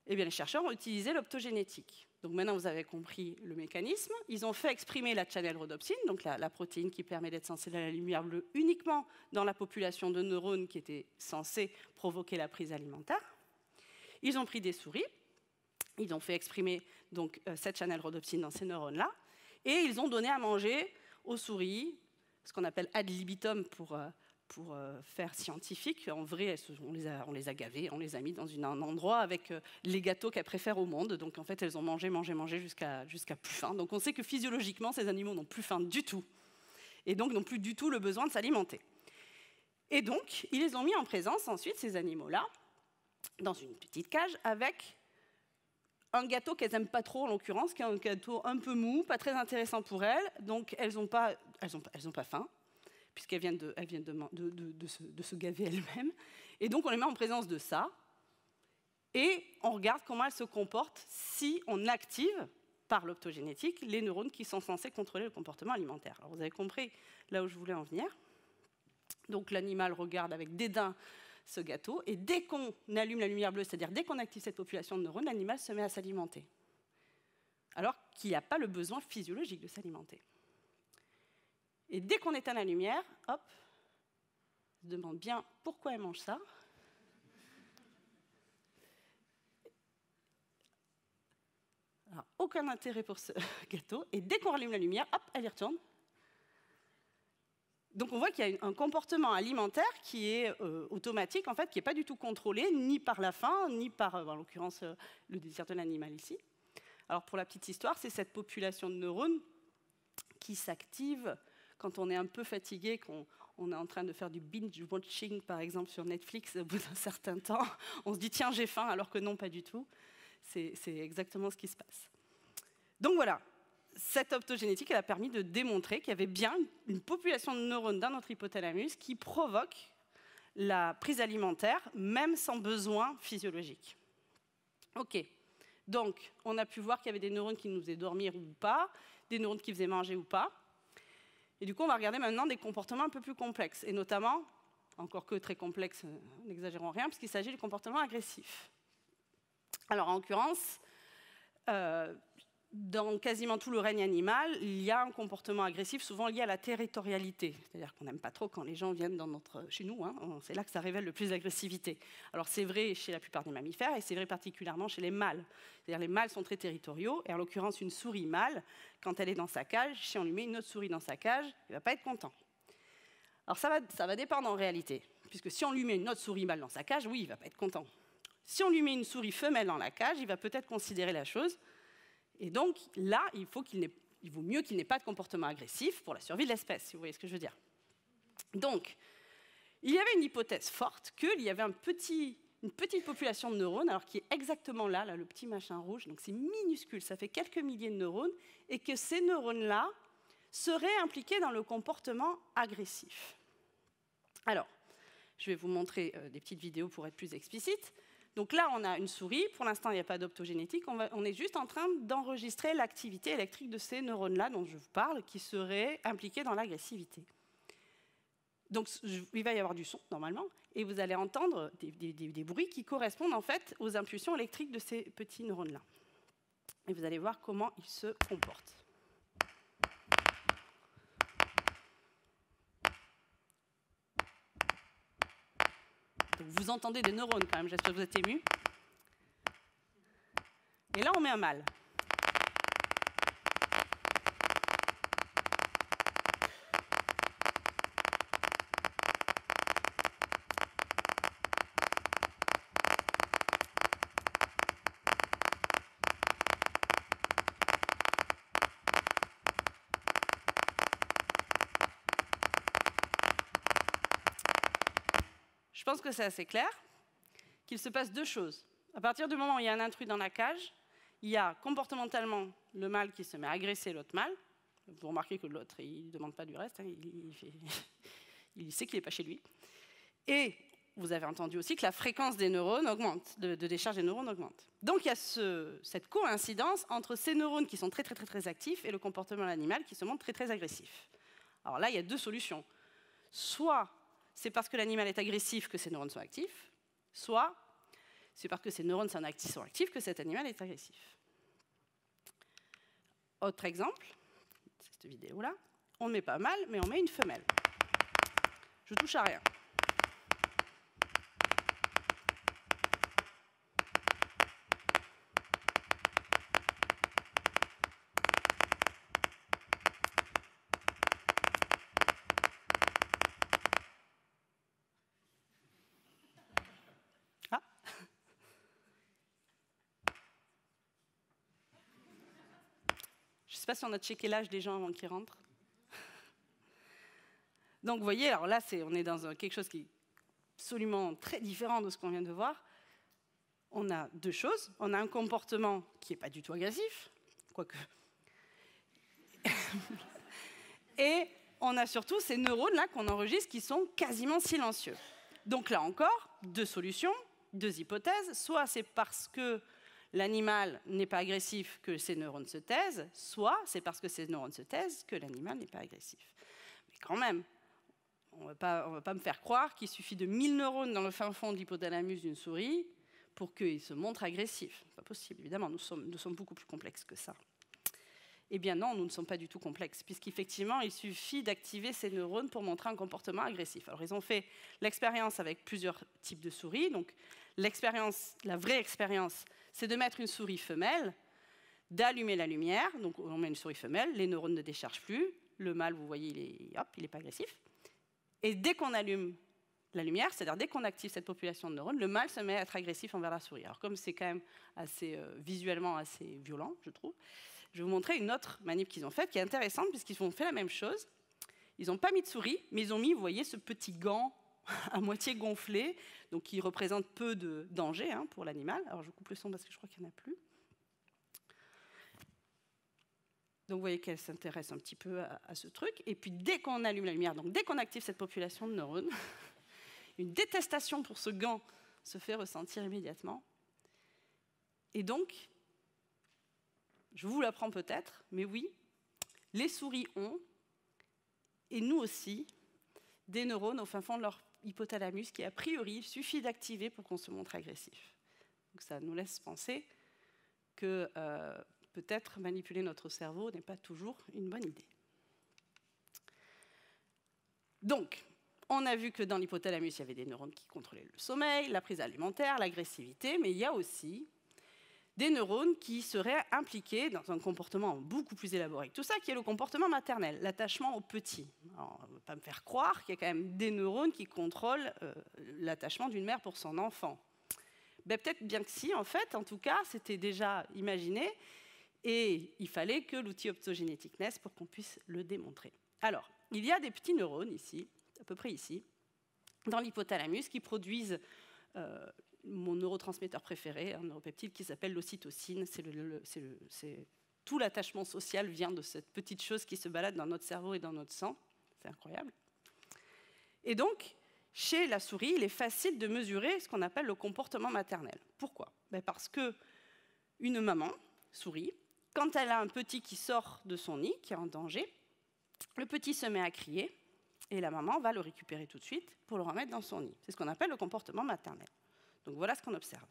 eh bien, les chercheurs ont utilisé l'optogénétique. Donc maintenant vous avez compris le mécanisme. Ils ont fait exprimer la channel rhodopsine, donc la protéine qui permet d'être sensible à la lumière bleue uniquement dans la population de neurones qui étaient censés provoquer la prise alimentaire. Ils ont pris des souris. Ils ont fait exprimer donc, cette channel rhodopsine dans ces neurones-là, et ils ont donné à manger aux souris, ce qu'on appelle ad libitum pour faire scientifique. En vrai, on les a gavées, on les a mis dans un endroit avec les gâteaux qu'elles préfèrent au monde. Donc en fait, elles ont mangé jusqu'à plus faim. Donc on sait que physiologiquement, ces animaux n'ont plus faim du tout, et donc n'ont plus du tout le besoin de s'alimenter. Et donc, ils les ont mis en présence ensuite, ces animaux-là, dans une petite cage avec un gâteau qu'elles n'aiment pas trop, en l'occurrence, qui est un gâteau un peu mou, pas très intéressant pour elles. Donc, elles n'ont pas faim, puisqu'elles viennent de se gaver elles-mêmes. Et donc, on les met en présence de ça. Et on regarde comment elles se comportent si on active, par l'optogénétique, les neurones qui sont censés contrôler le comportement alimentaire. Alors, vous avez compris là où je voulais en venir. Donc, l'animal regarde avec dédain ce gâteau, et dès qu'on allume la lumière bleue, c'est-à-dire dès qu'on active cette population de neurones, l'animal se met à s'alimenter, alors qu'il n'a pas le besoin physiologique de s'alimenter. Et dès qu'on éteint la lumière, hop, on se demande bien pourquoi elle mange ça. Alors, aucun intérêt pour ce gâteau, et dès qu'on rallume la lumière, hop, elle y retourne. Donc on voit qu'il y a un comportement alimentaire qui est automatique, en fait, qui n'est pas du tout contrôlé, ni par la faim, ni par, en l'occurrence, le désir de l'animal ici. Alors pour la petite histoire, c'est cette population de neurones qui s'active quand on est un peu fatigué, qu'on est en train de faire du binge-watching, par exemple, sur Netflix, au bout d'un certain temps. On se dit, tiens, j'ai faim, alors que non, pas du tout. C'est exactement ce qui se passe. Donc voilà. Cette optogénétique, elle a permis de démontrer qu'il y avait bien une population de neurones dans notre hypothalamus qui provoque la prise alimentaire, même sans besoin physiologique. OK. Donc, on a pu voir qu'il y avait des neurones qui nous faisaient dormir ou pas, des neurones qui faisaient manger ou pas. Et du coup, on va regarder maintenant des comportements un peu plus complexes, et notamment, encore que très complexes, n'exagérons rien, puisqu'il s'agit du comportement agressif. Alors, en l'occurrence, dans quasiment tout le règne animal, il y a un comportement agressif souvent lié à la territorialité. C'est-à-dire qu'on n'aime pas trop quand les gens viennent chez nous, hein, c'est là que ça révèle le plus d'agressivité. Alors c'est vrai chez la plupart des mammifères, et c'est vrai particulièrement chez les mâles. C'est-à-dire les mâles sont très territoriaux, et en l'occurrence une souris mâle, quand elle est dans sa cage, si on lui met une autre souris dans sa cage, il ne va pas être content. Alors ça va dépendre en réalité, puisque si on lui met une autre souris mâle dans sa cage, oui, il ne va pas être content. Si on lui met une souris femelle dans la cage, il va peut-être considérer la chose. Et donc, là, il vaut mieux qu'il n'ait pas de comportement agressif pour la survie de l'espèce, si vous voyez ce que je veux dire. Donc, il y avait une hypothèse forte qu'il y avait une petite population de neurones, alors qui est exactement là, le petit machin rouge, donc c'est minuscule, ça fait quelques milliers de neurones, et que ces neurones-là seraient impliqués dans le comportement agressif. Alors, Je vais vous montrer des petites vidéos pour être plus explicite. Donc là, on a une souris. Pour l'instant, il n'y a pas d'optogénétique. On est juste en train d'enregistrer l'activité électrique de ces neurones-là dont je vous parle, qui seraient impliqués dans l'agressivité. Donc, il va y avoir du son, normalement, et vous allez entendre des bruits qui correspondent en fait aux impulsions électriques de ces petits neurones-là. Et vous allez voir comment ils se comportent. Donc, vous entendez des neurones quand même, j'espère que vous êtes émus. Et là, on met un mâle. Je pense que c'est assez clair qu'il se passe deux choses. À partir du moment où il y a un intrus dans la cage, il y a comportementalement le mâle qui se met à agresser l'autre mâle. Vous remarquez que l'autre, il ne demande pas du reste, hein, il sait qu'il n'est pas chez lui. Et vous avez entendu aussi que la fréquence des neurones augmente, de décharge des neurones augmente. Donc il y a cette coïncidence entre ces neurones qui sont très, très, très, très actifs et le comportement animal qui se montre très, très agressif. Alors là, il y a deux solutions. Soit c'est parce que l'animal est agressif que ces neurones sont actifs, soit c'est parce que ces neurones sont actifs que cet animal est agressif. Autre exemple, c'est cette vidéo-là. On ne met pas mâle, mais on met une femelle. Je touche à rien. Je ne sais pas si on a checké l'âge des gens avant qu'ils rentrent. Donc vous voyez, alors là, on est dans quelque chose qui est absolument très différent de ce qu'on vient de voir. On a deux choses. On a un comportement qui n'est pas du tout agressif, quoique. Et on a surtout ces neurones-là qu'on enregistre qui sont quasiment silencieux. Donc là encore, deux solutions, deux hypothèses. Soit c'est parce que l'animal n'est pas agressif que ces neurones se taisent, soit c'est parce que ces neurones se taisent que l'animal n'est pas agressif. Mais quand même, on ne va pas me faire croire qu'il suffit de 1000 neurones dans le fin fond de l'hypothalamus d'une souris pour qu'il se montre agressif. C'est pas possible, évidemment, nous sommes beaucoup plus complexes que ça. Eh bien non, nous ne sommes pas du tout complexes, puisqu'effectivement, il suffit d'activer ces neurones pour montrer un comportement agressif. Alors, ils ont fait l'expérience avec plusieurs types de souris. Donc, la vraie expérience, c'est de mettre une souris femelle, d'allumer la lumière. Donc, on met une souris femelle, les neurones ne déchargent plus. Le mâle, vous voyez, il n'est pas agressif. Et dès qu'on allume la lumière, c'est-à-dire dès qu'on active cette population de neurones, le mâle se met à être agressif envers la souris. Alors, comme c'est quand même visuellement assez violent, je trouve, je vais vous montrer une autre manip qu'ils ont faite qui est intéressante puisqu'ils ont fait la même chose. Ils n'ont pas mis de souris, mais ils ont mis, vous voyez, ce petit gant à moitié gonflé, donc qui représente peu de danger pour l'animal. Alors je coupe le son parce que je crois qu'il n'y en a plus. Donc vous voyez qu'elle s'intéresse un petit peu à ce truc. Et puis dès qu'on allume la lumière, donc dès qu'on active cette population de neurones, une détestation pour ce gant se fait ressentir immédiatement. Et donc, je vous l'apprends peut-être, mais oui, les souris ont, et nous aussi, des neurones au fin fond de leur hypothalamus qui, a priori, suffit d'activer pour qu'on se montre agressif. Donc ça nous laisse penser que peut-être manipuler notre cerveau n'est pas toujours une bonne idée. Donc, on a vu que dans l'hypothalamus, il y avait des neurones qui contrôlaient le sommeil, la prise alimentaire, l'agressivité, mais il y a aussi des neurones qui seraient impliqués dans un comportement beaucoup plus élaboré que tout ça, qui est le comportement maternel, l'attachement au petit. Alors, on ne va pas me faire croire qu'il y a quand même des neurones qui contrôlent l'attachement d'une mère pour son enfant. Ben, peut-être bien que si, en fait, en tout cas, c'était déjà imaginé, et il fallait que l'outil optogénétique naisse pour qu'on puisse le démontrer. Alors, il y a des petits neurones ici, à peu près ici, dans l'hypothalamus, qui produisent mon neurotransmetteur préféré, un neuropeptide qui s'appelle l'ocytocine. Tout l'attachement social vient de cette petite chose qui se balade dans notre cerveau et dans notre sang. C'est incroyable. Et donc, chez la souris, il est facile de mesurer ce qu'on appelle le comportement maternel. Pourquoi? Parce qu'une maman, souris, quand elle a un petit qui sort de son nid, qui est en danger, le petit se met à crier et la maman va le récupérer tout de suite pour le remettre dans son nid. C'est ce qu'on appelle le comportement maternel. Donc voilà ce qu'on observe.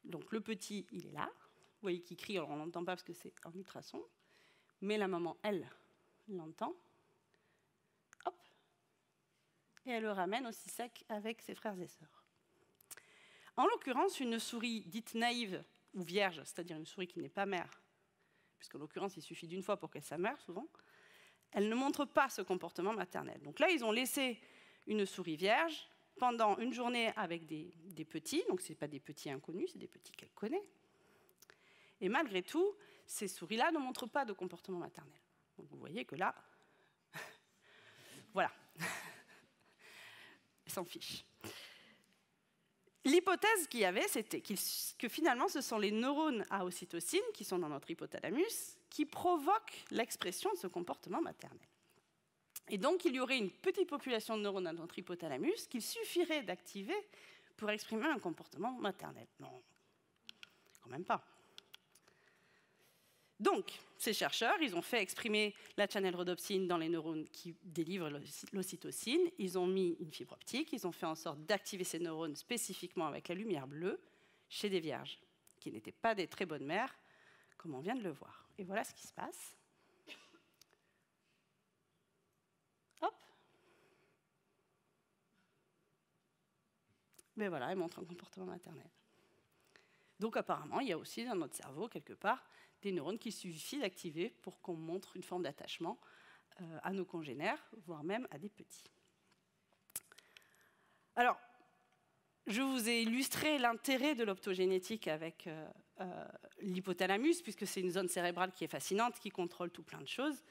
Donc le petit, il est là. Vous voyez qu'il crie, alors on ne l'entend pas parce que c'est en ultrason. Mais la maman, elle, l'entend. Hop. Et elle le ramène aussi sec avec ses frères et sœurs. En l'occurrence, une souris dite naïve ou vierge, c'est-à-dire une souris qui n'est pas mère, puisqu'en l'occurrence, il suffit d'une fois pour qu'elle soit mère, souvent, elle ne montre pas ce comportement maternel. Donc là, ils ont laissé une souris vierge pendant une journée avec des petits, donc ce n'est pas des petits inconnus, c'est des petits qu'elle connaît. Et malgré tout, ces souris-là ne montrent pas de comportement maternel. Donc vous voyez que là, voilà, elles s'en fichent. L'hypothèse qu'il y avait, c'était que finalement, ce sont les neurones à ocytocine, qui sont dans notre hypothalamus, qui provoquent l'expression de ce comportement maternel. Et donc, il y aurait une petite population de neurones dans notre hypothalamus qu'il suffirait d'activer pour exprimer un comportement maternel. Non, quand même pas. Donc, ces chercheurs, ils ont fait exprimer la channel rhodopsine dans les neurones qui délivrent l'ocytocine. Ils ont mis une fibre optique, ils ont fait en sorte d'activer ces neurones spécifiquement avec la lumière bleue chez des vierges, qui n'étaient pas des très bonnes mères, comme on vient de le voir. Et voilà ce qui se passe. Hop. Mais voilà, elle montre un comportement maternel. Donc apparemment, il y a aussi dans notre cerveau, quelque part, des neurones qu'il suffit d'activer pour qu'on montre une forme d'attachement à nos congénères, voire même à des petits. Alors, je vous ai illustré l'intérêt de l'optogénétique avec l'hypothalamus, puisque c'est une zone cérébrale qui est fascinante, qui contrôle tout plein de choses.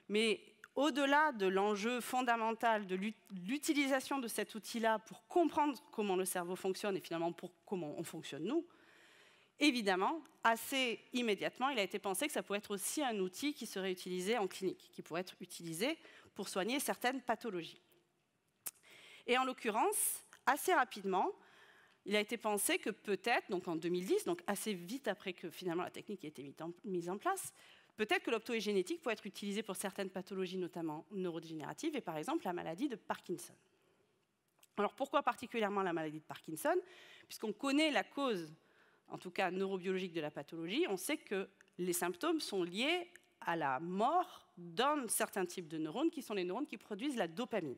Mais au-delà de l'enjeu fondamental de l'utilisation de cet outil-là pour comprendre comment le cerveau fonctionne et finalement pour comment on fonctionne nous, évidemment, assez immédiatement, il a été pensé que ça pouvait être aussi un outil qui serait utilisé en clinique, qui pourrait être utilisé pour soigner certaines pathologies. Et en l'occurrence, assez rapidement, il a été pensé que peut-être, donc en 2010, donc assez vite après que finalement la technique ait été mise en place, peut-être que l'optogénétique pourrait être utilisée pour certaines pathologies, notamment neurodégénératives, et par exemple la maladie de Parkinson. Alors pourquoi particulièrement la maladie de Parkinson? Puisqu'on connaît la cause, en tout cas neurobiologique de la pathologie, on sait que les symptômes sont liés à la mort d'un certain type de neurones, qui sont les neurones qui produisent la dopamine.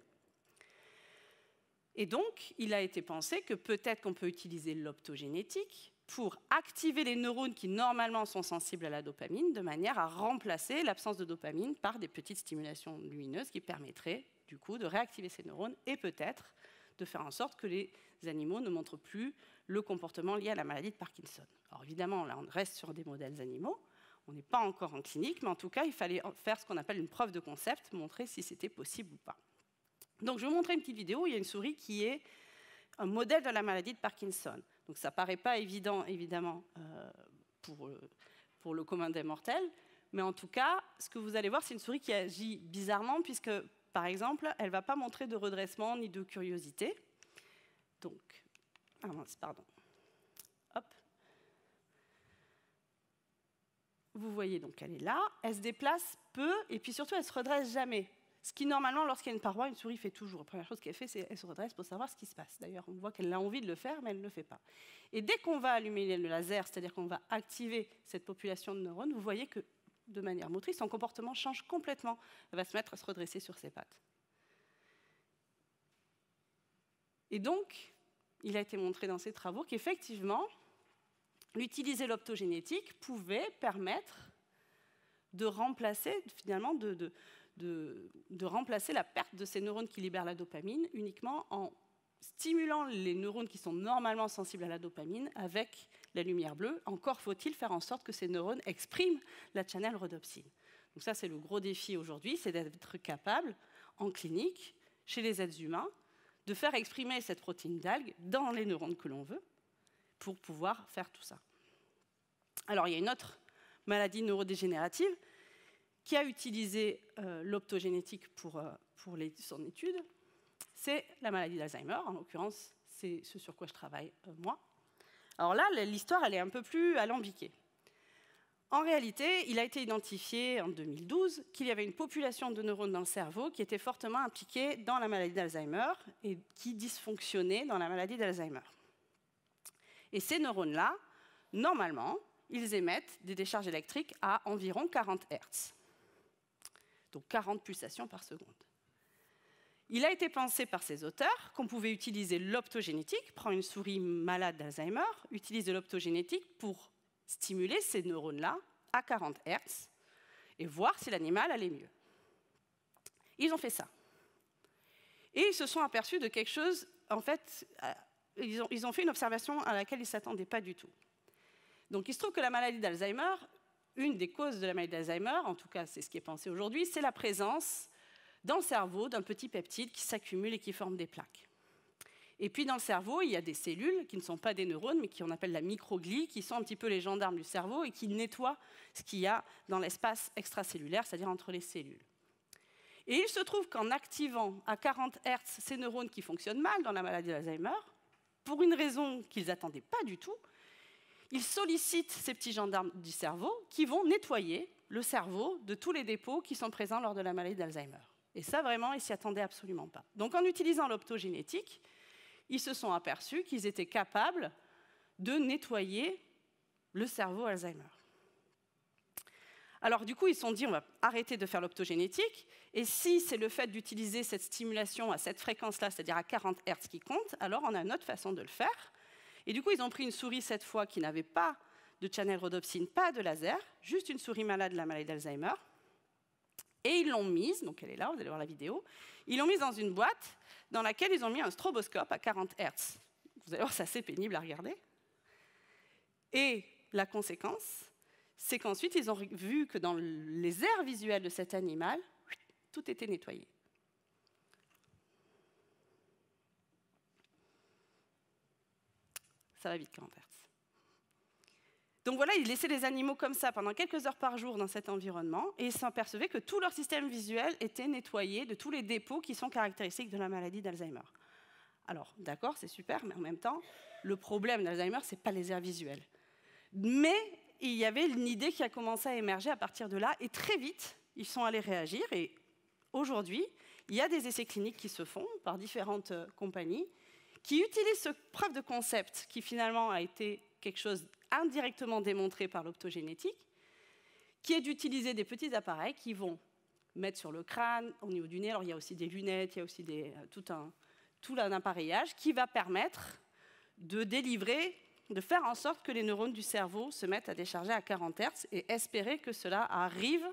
Et donc, il a été pensé que peut-être qu'on peut utiliser l'optogénétique pour activer les neurones qui normalement sont sensibles à la dopamine, de manière à remplacer l'absence de dopamine par des petites stimulations lumineuses qui permettraient du coup de réactiver ces neurones et peut-être de faire en sorte que les animaux ne montrent plus le comportement lié à la maladie de Parkinson. Alors évidemment, là, on reste sur des modèles animaux, on n'est pas encore en clinique, mais en tout cas, il fallait faire ce qu'on appelle une preuve de concept, montrer si c'était possible ou pas. Donc je vais vous montrer une petite vidéo où il y a une souris qui est un modèle de la maladie de Parkinson. Donc ça ne paraît pas évident, évidemment, pour le commun des mortels, mais en tout cas, ce que vous allez voir, c'est une souris qui agit bizarrement, puisque, par exemple, elle ne va pas montrer de redressement ni de curiosité. Donc, pardon. Hop. Vous voyez, donc elle est là, elle se déplace peu, et puis surtout, elle ne se redresse jamais. Ce qui, normalement, lorsqu'il y a une paroi, une souris fait toujours. La première chose qu'elle fait, c'est qu'elle se redresse pour savoir ce qui se passe. D'ailleurs, on voit qu'elle a envie de le faire, mais elle ne le fait pas. Et dès qu'on va allumer le laser, c'est-à-dire qu'on va activer cette population de neurones, vous voyez que, de manière motrice, son comportement change complètement. Elle va se mettre à se redresser sur ses pattes. Et donc, il a été montré dans ces travaux qu'effectivement, l'utiliser l'optogénétique pouvait permettre de remplacer, finalement, de remplacer la perte de ces neurones qui libèrent la dopamine uniquement en stimulant les neurones qui sont normalement sensibles à la dopamine avec la lumière bleue. Encore faut-il faire en sorte que ces neurones expriment la channel rhodopsine. Donc ça, c'est le gros défi aujourd'hui, c'est d'être capable, en clinique, chez les êtres humains, de faire exprimer cette protéine d'algue dans les neurones que l'on veut pour pouvoir faire tout ça. Alors, il y a une autre maladie neurodégénérative qui a utilisé l'optogénétique pour son étude, c'est la maladie d'Alzheimer. En l'occurrence, c'est ce sur quoi je travaille moi. Alors là, l'histoire, elle est un peu plus alambiquée. En réalité, il a été identifié en 2012 qu'il y avait une population de neurones dans le cerveau qui était fortement impliquée dans la maladie d'Alzheimer et qui dysfonctionnait dans la maladie d'Alzheimer. Et ces neurones-là, normalement, ils émettent des décharges électriques à environ 40 Hz. Donc 40 pulsations par seconde. Il a été pensé par ses auteurs qu'on pouvait utiliser l'optogénétique, prendre une souris malade d'Alzheimer, utiliser l'optogénétique pour stimuler ces neurones-là à 40 Hz et voir si l'animal allait mieux. Ils ont fait ça. Et ils se sont aperçus de quelque chose, en fait, ils ont fait une observation à laquelle ils ne s'attendaient pas du tout. Donc il se trouve que la maladie d'Alzheimer, une des causes de la maladie d'Alzheimer, en tout cas c'est ce qui est pensé aujourd'hui, c'est la présence dans le cerveau d'un petit peptide qui s'accumule et qui forme des plaques. Et puis dans le cerveau, il y a des cellules qui ne sont pas des neurones, mais qu'on appelle la microglie, qui sont un petit peu les gendarmes du cerveau et qui nettoient ce qu'il y a dans l'espace extracellulaire, c'est-à-dire entre les cellules. Et il se trouve qu'en activant à 40 Hz ces neurones qui fonctionnent mal dans la maladie d'Alzheimer, pour une raison qu'ils n'attendaient pas du tout, ils sollicitent ces petits gendarmes du cerveau qui vont nettoyer le cerveau de tous les dépôts qui sont présents lors de la maladie d'Alzheimer. Et ça, vraiment, ils ne s'y attendaient absolument pas. Donc en utilisant l'optogénétique, ils se sont aperçus qu'ils étaient capables de nettoyer le cerveau Alzheimer. Alors du coup, ils se sont dit, on va arrêter de faire l'optogénétique, et si c'est le fait d'utiliser cette stimulation à cette fréquence-là, c'est-à-dire à 40 Hz qui compte, alors on a une autre façon de le faire. Et du coup, ils ont pris une souris cette fois qui n'avait pas de channel rhodopsine, pas de laser, juste une souris malade de la maladie d'Alzheimer. Et ils l'ont mise, donc elle est là, vous allez voir la vidéo, ils l'ont mise dans une boîte dans laquelle ils ont mis un stroboscope à 40 Hz. Vous allez voir, c'est assez pénible à regarder. Et la conséquence, c'est qu'ensuite, ils ont vu que dans les aires visuelles de cet animal, tout était nettoyé. Ça va vite, 40 Hz. Donc voilà, ils laissaient les animaux comme ça pendant quelques heures par jour dans cet environnement et ils s'apercevaient que tout leur système visuel était nettoyé de tous les dépôts qui sont caractéristiques de la maladie d'Alzheimer. Alors, d'accord, c'est super, mais en même temps, le problème d'Alzheimer, ce n'est pas les aires visuelles. Mais il y avait une idée qui a commencé à émerger à partir de là et très vite, ils sont allés réagir et aujourd'hui, il y a des essais cliniques qui se font par différentes compagnies qui utilisent ce preuve de concept qui finalement a été quelque chose indirectement démontré par l'optogénétique, qui est d'utiliser des petits appareils qui vont mettre sur le crâne, au niveau du nez. Alors il y a aussi des lunettes, il y a aussi tout un appareillage qui va permettre de délivrer, de faire en sorte que les neurones du cerveau se mettent à décharger à 40 Hz et espérer que cela arrive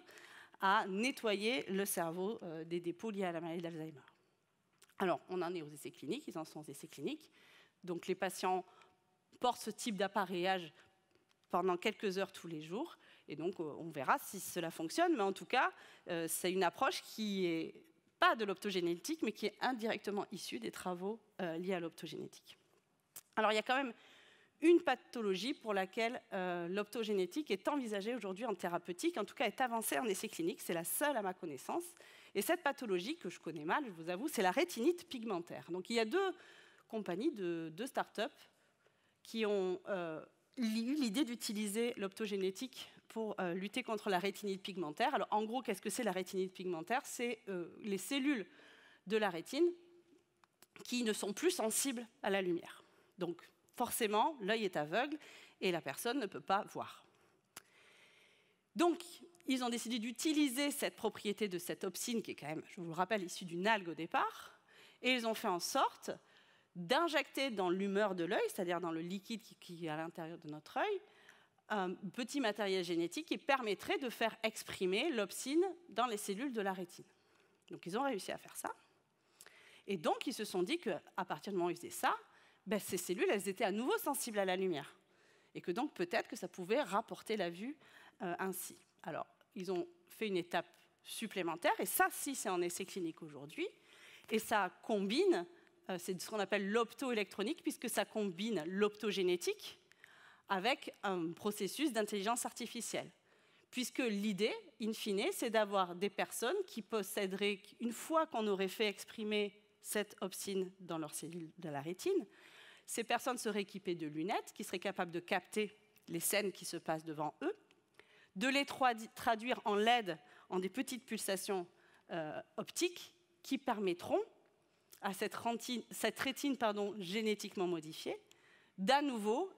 à nettoyer le cerveau des dépôts liés à la maladie d'Alzheimer. Alors, on en est aux essais cliniques, ils en sont aux essais cliniques. Donc les patients portent ce type d'appareillage pendant quelques heures tous les jours. Et donc, on verra si cela fonctionne. Mais en tout cas, c'est une approche qui n'est pas de l'optogénétique, mais qui est indirectement issue des travaux liés à l'optogénétique. Alors, il y a quand même une pathologie pour laquelle l'optogénétique est envisagée aujourd'hui en thérapeutique, en tout cas est avancée en essai clinique, c'est la seule à ma connaissance. Et cette pathologie, que je connais mal, je vous avoue, c'est la rétinite pigmentaire. Donc il y a deux compagnies, deux startups, qui ont eu l'idée d'utiliser l'optogénétique pour lutter contre la rétinite pigmentaire. Alors en gros, qu'est-ce que c'est la rétinite pigmentaire? C'est les cellules de la rétine qui ne sont plus sensibles à la lumière. Donc forcément, l'œil est aveugle et la personne ne peut pas voir. Donc, ils ont décidé d'utiliser cette propriété de cette opsine, qui est quand même, je vous le rappelle, issue d'une algue au départ, et ils ont fait en sorte d'injecter dans l'humeur de l'œil, c'est-à-dire dans le liquide qui est à l'intérieur de notre œil, un petit matériel génétique qui permettrait de faire exprimer l'opsine dans les cellules de la rétine. Donc, ils ont réussi à faire ça. Et donc, ils se sont dit qu'à partir du moment où ils faisaient ça, ces cellules, elles étaient à nouveau sensibles à la lumière. Et que donc, peut-être que ça pouvait rapporter la vue ainsi. Alors, ils ont fait une étape supplémentaire, et ça, si c'est en essai clinique aujourd'hui, et ça combine, c'est ce qu'on appelle l'optoélectronique, puisque ça combine l'optogénétique avec un processus d'intelligence artificielle. puisque l'idée, in fine, c'est d'avoir des personnes qui posséderaient, une fois qu'on aurait fait exprimer cette opsine dans leurs cellules de la rétine, ces personnes seraient équipées de lunettes qui seraient capables de capter les scènes qui se passent devant eux, de les traduire en LED, en des petites pulsations optiques qui permettront à cette rétine génétiquement modifiée d'à nouveau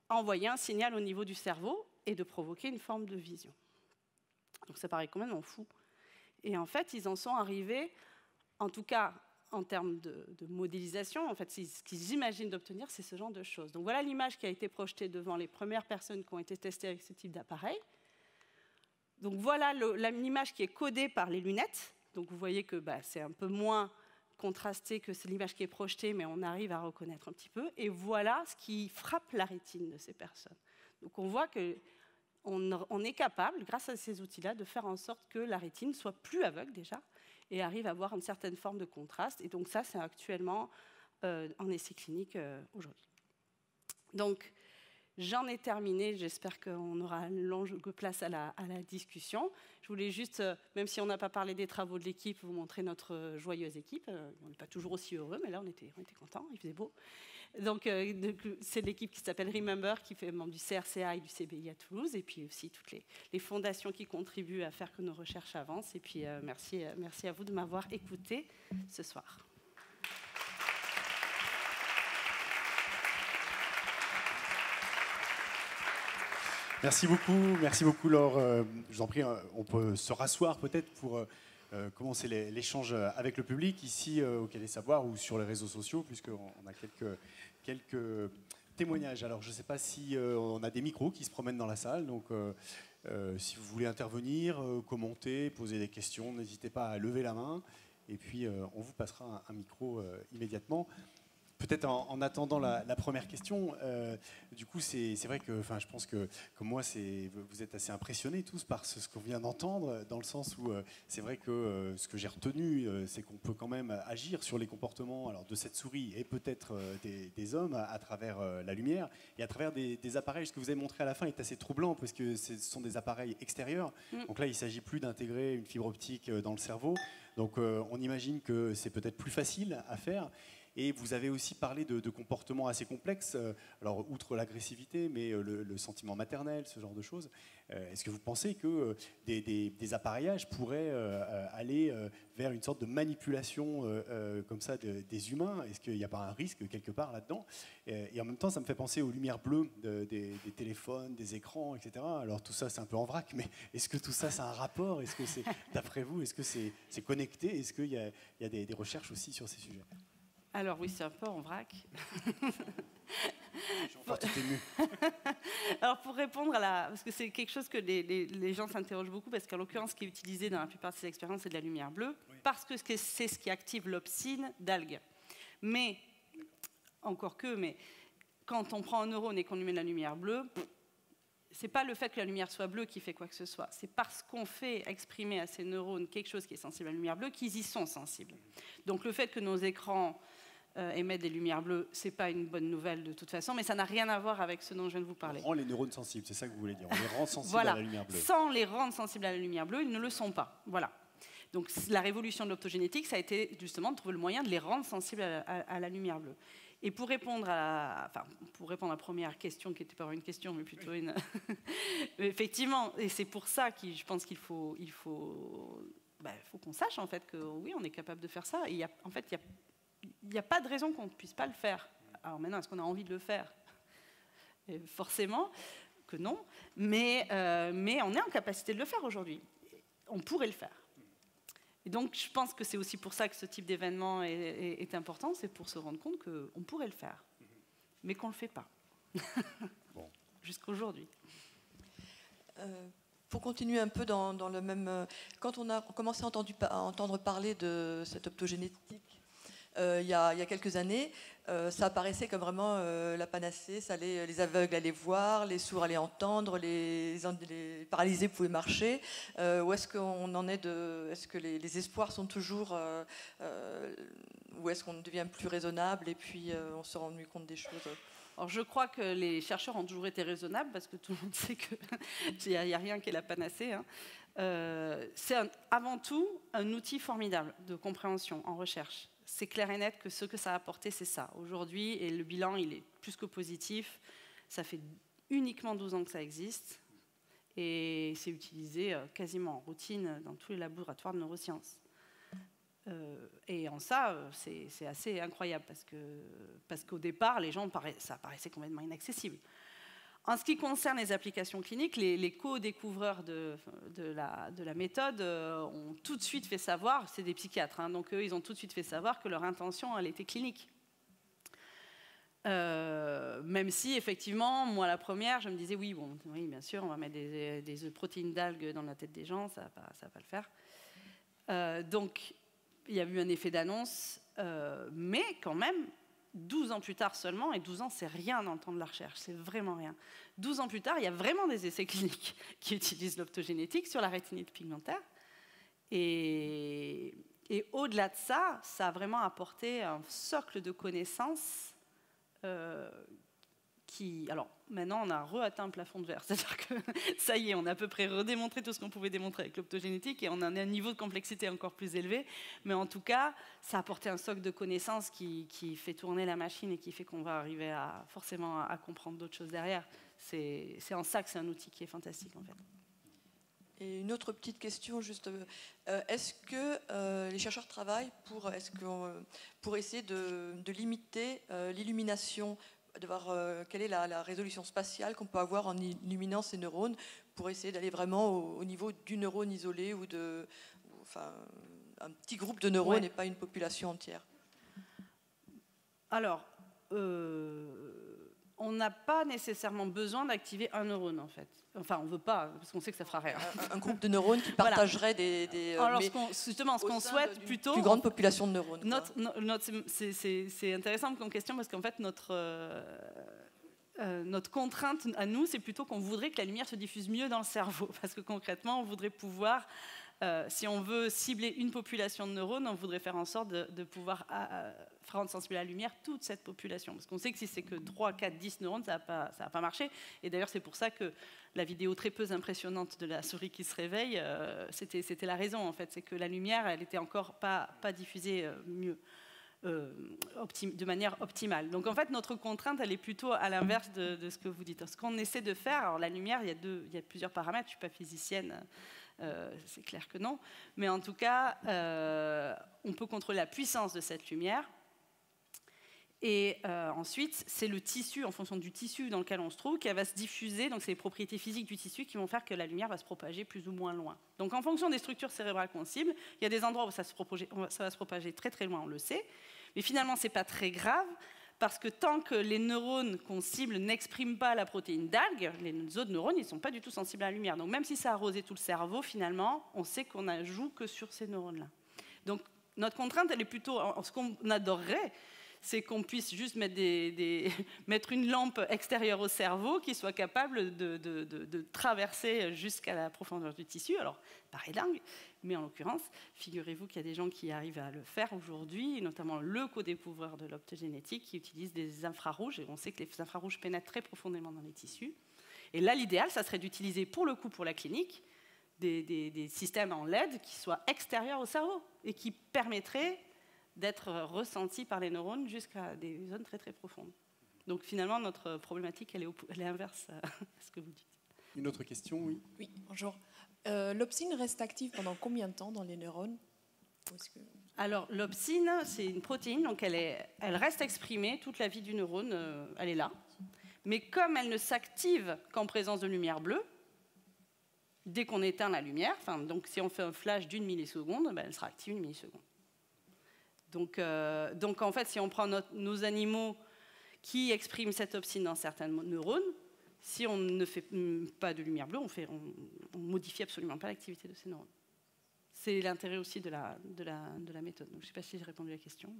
envoyer un signal au niveau du cerveau et de provoquer une forme de vision. Donc ça paraît complètement fou. Et en fait, ils en sont arrivés, en tout cas en termes de modélisation, en fait, ce qu'ils imaginent d'obtenir, c'est ce genre de choses. Donc voilà l'image qui a été projetée devant les premières personnes qui ont été testées avec ce type d'appareil. Donc voilà l'image qui est codée par les lunettes. Donc vous voyez que c'est un peu moins contrasté que c'est l'image qui est projetée, mais on arrive à reconnaître un petit peu. Et voilà ce qui frappe la rétine de ces personnes. Donc on voit qu'on est capable, grâce à ces outils-là, de faire en sorte que la rétine soit plus aveugle déjà et arrive à avoir une certaine forme de contraste. Et donc ça, c'est actuellement en essai clinique aujourd'hui. Donc j'en ai terminé, j'espère qu'on aura longue place à la discussion. Je voulais juste, même si on n'a pas parlé des travaux de l'équipe, vous montrer notre joyeuse équipe. On n'est pas toujours aussi heureux, mais là on était contents, il faisait beau. Donc c'est l'équipe qui s'appelle Remember, qui fait membre du CRCA et du CBI à Toulouse, et puis aussi toutes les fondations qui contribuent à faire que nos recherches avancent. Et puis merci à vous de m'avoir écouté ce soir. Merci beaucoup Laure. Je vous en prie, on peut se rasseoir peut-être pour commencer l'échange avec le public ici au Quai des Savoirs ou sur les réseaux sociaux, puisqu'on a quelques témoignages. Alors je ne sais pas si on a des micros qui se promènent dans la salle, donc si vous voulez intervenir, commenter, poser des questions, n'hésitez pas à lever la main et puis on vous passera un micro immédiatement. Peut-être en attendant la première question, du coup, c'est vrai que je pense que, comme moi, vous êtes assez impressionnés tous par ce qu'on vient d'entendre, dans le sens où c'est vrai que ce que j'ai retenu, c'est qu'on peut quand même agir sur les comportements de cette souris et peut-être des hommes à travers la lumière et à travers des appareils. Ce que vous avez montré à la fin est assez troublant parce que ce sont des appareils extérieurs. Donc là, il ne s'agit plus d'intégrer une fibre optique dans le cerveau. Donc on imagine que c'est peut-être plus facile à faire. Et vous avez aussi parlé de comportements assez complexes, alors outre l'agressivité, mais le sentiment maternel, ce genre de choses. Est-ce que vous pensez que des appareillages pourraient aller vers une sorte de manipulation comme ça des humains? Est-ce qu'il n'y a pas un risque quelque part là-dedans? Et en même temps, ça me fait penser aux lumières bleues des téléphones, des écrans, etc. Alors tout ça, c'est un peu en vrac, mais est-ce que tout ça, ça a un rapport? Est-ce que c'est, d'après vous, est-ce que c'est connecté? Est-ce qu'il y a des recherches aussi sur ces sujets? Alors oui, c'est un peu en vrac. Alors pour répondre parce que c'est quelque chose que les gens s'interrogent beaucoup, parce qu'en l'occurrence, ce qui est utilisé dans la plupart de ces expériences, c'est de la lumière bleue, parce que c'est ce qui active l'opsine d'algues. Mais, mais quand on prend un neurone et qu'on lui met de la lumière bleue, c'est pas le fait que la lumière soit bleue qui fait quoi que ce soit. C'est parce qu'on fait exprimer à ces neurones quelque chose qui est sensible à la lumière bleue qu'ils y sont sensibles. Donc le fait que nos écrans émettent des lumières bleues, c'est pas une bonne nouvelle de toute façon, mais ça n'a rien à voir avec ce dont je viens de vous parler. On rend les neurones sensibles, c'est ça que vous voulez dire. On les rend sensibles à la lumière bleue. Sans les rendre sensibles à la lumière bleue, ils ne le sont pas. Voilà. Donc la révolution de l'optogénétique, ça a été justement de trouver le moyen de les rendre sensibles à la lumière bleue. Et pour répondre à la première question, qui n'était pas une question, mais plutôt une... Effectivement, et c'est pour ça que je pense qu'il faut qu'on sache en fait que oui, on est capable de faire ça. Et il n'y a pas de raison qu'on ne puisse pas le faire. Alors maintenant, est-ce qu'on a envie de le faire? Forcément que non, mais on est en capacité de le faire aujourd'hui. On pourrait le faire. Et donc, je pense que c'est aussi pour ça que ce type d'événement est important, c'est pour se rendre compte qu'on pourrait le faire, mais qu'on ne le fait pas. Bon. Jusqu'aujourd'hui. Pour continuer un peu dans le même... Quand on a commencé à entendre parler de cette optogénétique, il y a quelques années, ça apparaissait comme vraiment la panacée. Les aveugles allaient voir, les sourds allaient entendre, les paralysés pouvaient marcher. Où est-ce qu'on en est est-ce que les espoirs sont toujours... ou est-ce qu'on devient plus raisonnable et puis on se rend mieux compte des choses? Alors, je crois que les chercheurs ont toujours été raisonnables, parce que tout le monde sait qu'il n'y a rien qui est la panacée. Hein. C'est avant tout un outil formidable de compréhension en recherche. C'est clair et net que ce que ça a apporté, c'est ça. Aujourd'hui, et le bilan, il est plus que positif. Ça fait uniquement 12 ans que ça existe. Et c'est utilisé quasiment en routine dans tous les laboratoires de neurosciences. Et en ça, c'est assez incroyable, parce qu'au départ, les gens, ça paraissait complètement inaccessible. En ce qui concerne les applications cliniques, les co-découvreurs de la méthode ont tout de suite fait savoir, c'est des psychiatres, hein, donc eux, ils ont tout de suite fait savoir que leur intention, elle était clinique. Même si, effectivement, moi, la première, je me disais, oui, bien sûr, on va mettre des protéines d'algues dans la tête des gens, ça va pas le faire. Donc, il y a eu un effet d'annonce, mais quand même, 12 ans plus tard seulement, et 12 ans, c'est rien dans le temps de la recherche, c'est vraiment rien. 12 ans plus tard, il y a vraiment des essais cliniques qui utilisent l'optogénétique sur la rétinite pigmentaire. Et au-delà de ça, ça a vraiment apporté un socle de connaissances alors, maintenant, on a re-atteint un plafond de verre. C'est-à-dire que ça y est, on a à peu près redémontré tout ce qu'on pouvait démontrer avec l'optogénétique et on a un niveau de complexité encore plus élevé. Mais en tout cas, ça a apporté un socle de connaissances qui fait tourner la machine et qui fait qu'on va arriver forcément à comprendre d'autres choses derrière. C'est en ça que c'est un outil qui est fantastique, en fait. Et une autre petite question, juste, est-ce que les chercheurs travaillent pour essayer de limiter l'illumination, de voir quelle est la résolution spatiale qu'on peut avoir en illuminant ces neurones, pour essayer d'aller vraiment au niveau du neurone isolé ou un petit groupe de neurones et pas une population entière? Alors, on n'a pas nécessairement besoin d'activer un neurone, en fait. Enfin, on ne veut pas, parce qu'on sait que ça fera rien. Un groupe de neurones qui partagerait Alors, justement, ce qu'on souhaite plutôt... Plus grande population de neurones. C'est intéressant comme question, parce qu'en fait, notre contrainte à nous, c'est plutôt qu'on voudrait que la lumière se diffuse mieux dans le cerveau. Parce que concrètement, on voudrait pouvoir... si on veut cibler une population de neurones, on voudrait faire en sorte de pouvoir rendre sensible à la lumière toute cette population. Parce qu'on sait que si c'est que 3, 4, 10 neurones, ça va pas marcher. Et d'ailleurs, c'est pour ça que la vidéo très peu impressionnante de la souris qui se réveille, c'était la raison, en fait. C'est que la lumière, elle n'était encore pas diffusée mieux. De manière optimale. Donc en fait, notre contrainte, elle est plutôt à l'inverse de ce que vous dites. Ce qu'on essaie de faire, alors la lumière, il y a plusieurs paramètres, je ne suis pas physicienne, c'est clair que non, mais en tout cas, on peut contrôler la puissance de cette lumière. Et ensuite, c'est le tissu, en fonction du tissu dans lequel on se trouve, qui va se diffuser. Donc c'est les propriétés physiques du tissu qui vont faire que la lumière va se propager plus ou moins loin. Donc en fonction des structures cérébrales qu'on cible, il y a des endroits où ça va se propager très très loin, on le sait. Mais finalement, ce n'est pas très grave, parce que tant que les neurones qu'on cible n'expriment pas la protéine d'algue, les autres neurones, ils ne sont pas du tout sensibles à la lumière. Donc même si ça a arrosé tout le cerveau, finalement, on sait qu'on ne joue que sur ces neurones-là. Donc notre contrainte, elle est plutôt... Ce qu'on adorerait, c'est qu'on puisse juste mettre une lampe extérieure au cerveau qui soit capable de traverser jusqu'à la profondeur du tissu. Alors, paraît dingue, mais en l'occurrence, figurez-vous qu'il y a des gens qui arrivent à le faire aujourd'hui, notamment le co-découvreur de l'optogénétique qui utilise des infrarouges, et on sait que les infrarouges pénètrent très profondément dans les tissus. Et là, l'idéal, ça serait d'utiliser pour le coup, pour la clinique, des systèmes en LED qui soient extérieurs au cerveau et qui permettraient d'être ressenti par les neurones jusqu'à des zones très très profondes. Donc finalement, notre problématique, elle est inverse à ce que vous dites. Une autre question, oui. Oui, bonjour. L'opsine reste active pendant combien de temps dans les neurones? Alors l'opsine, c'est une protéine, donc elle reste exprimée toute la vie du neurone, elle est là. Mais comme elle ne s'active qu'en présence de lumière bleue, dès qu'on éteint la lumière, donc si on fait un flash d'1 milliseconde, elle sera active 1 milliseconde. Donc en fait, si on prend nos animaux qui expriment cette opsine dans certains neurones, si on ne fait pas de lumière bleue, on modifie absolument pas l'activité de ces neurones. C'est l'intérêt aussi de la méthode. Donc, je ne sais pas si j'ai répondu à la question.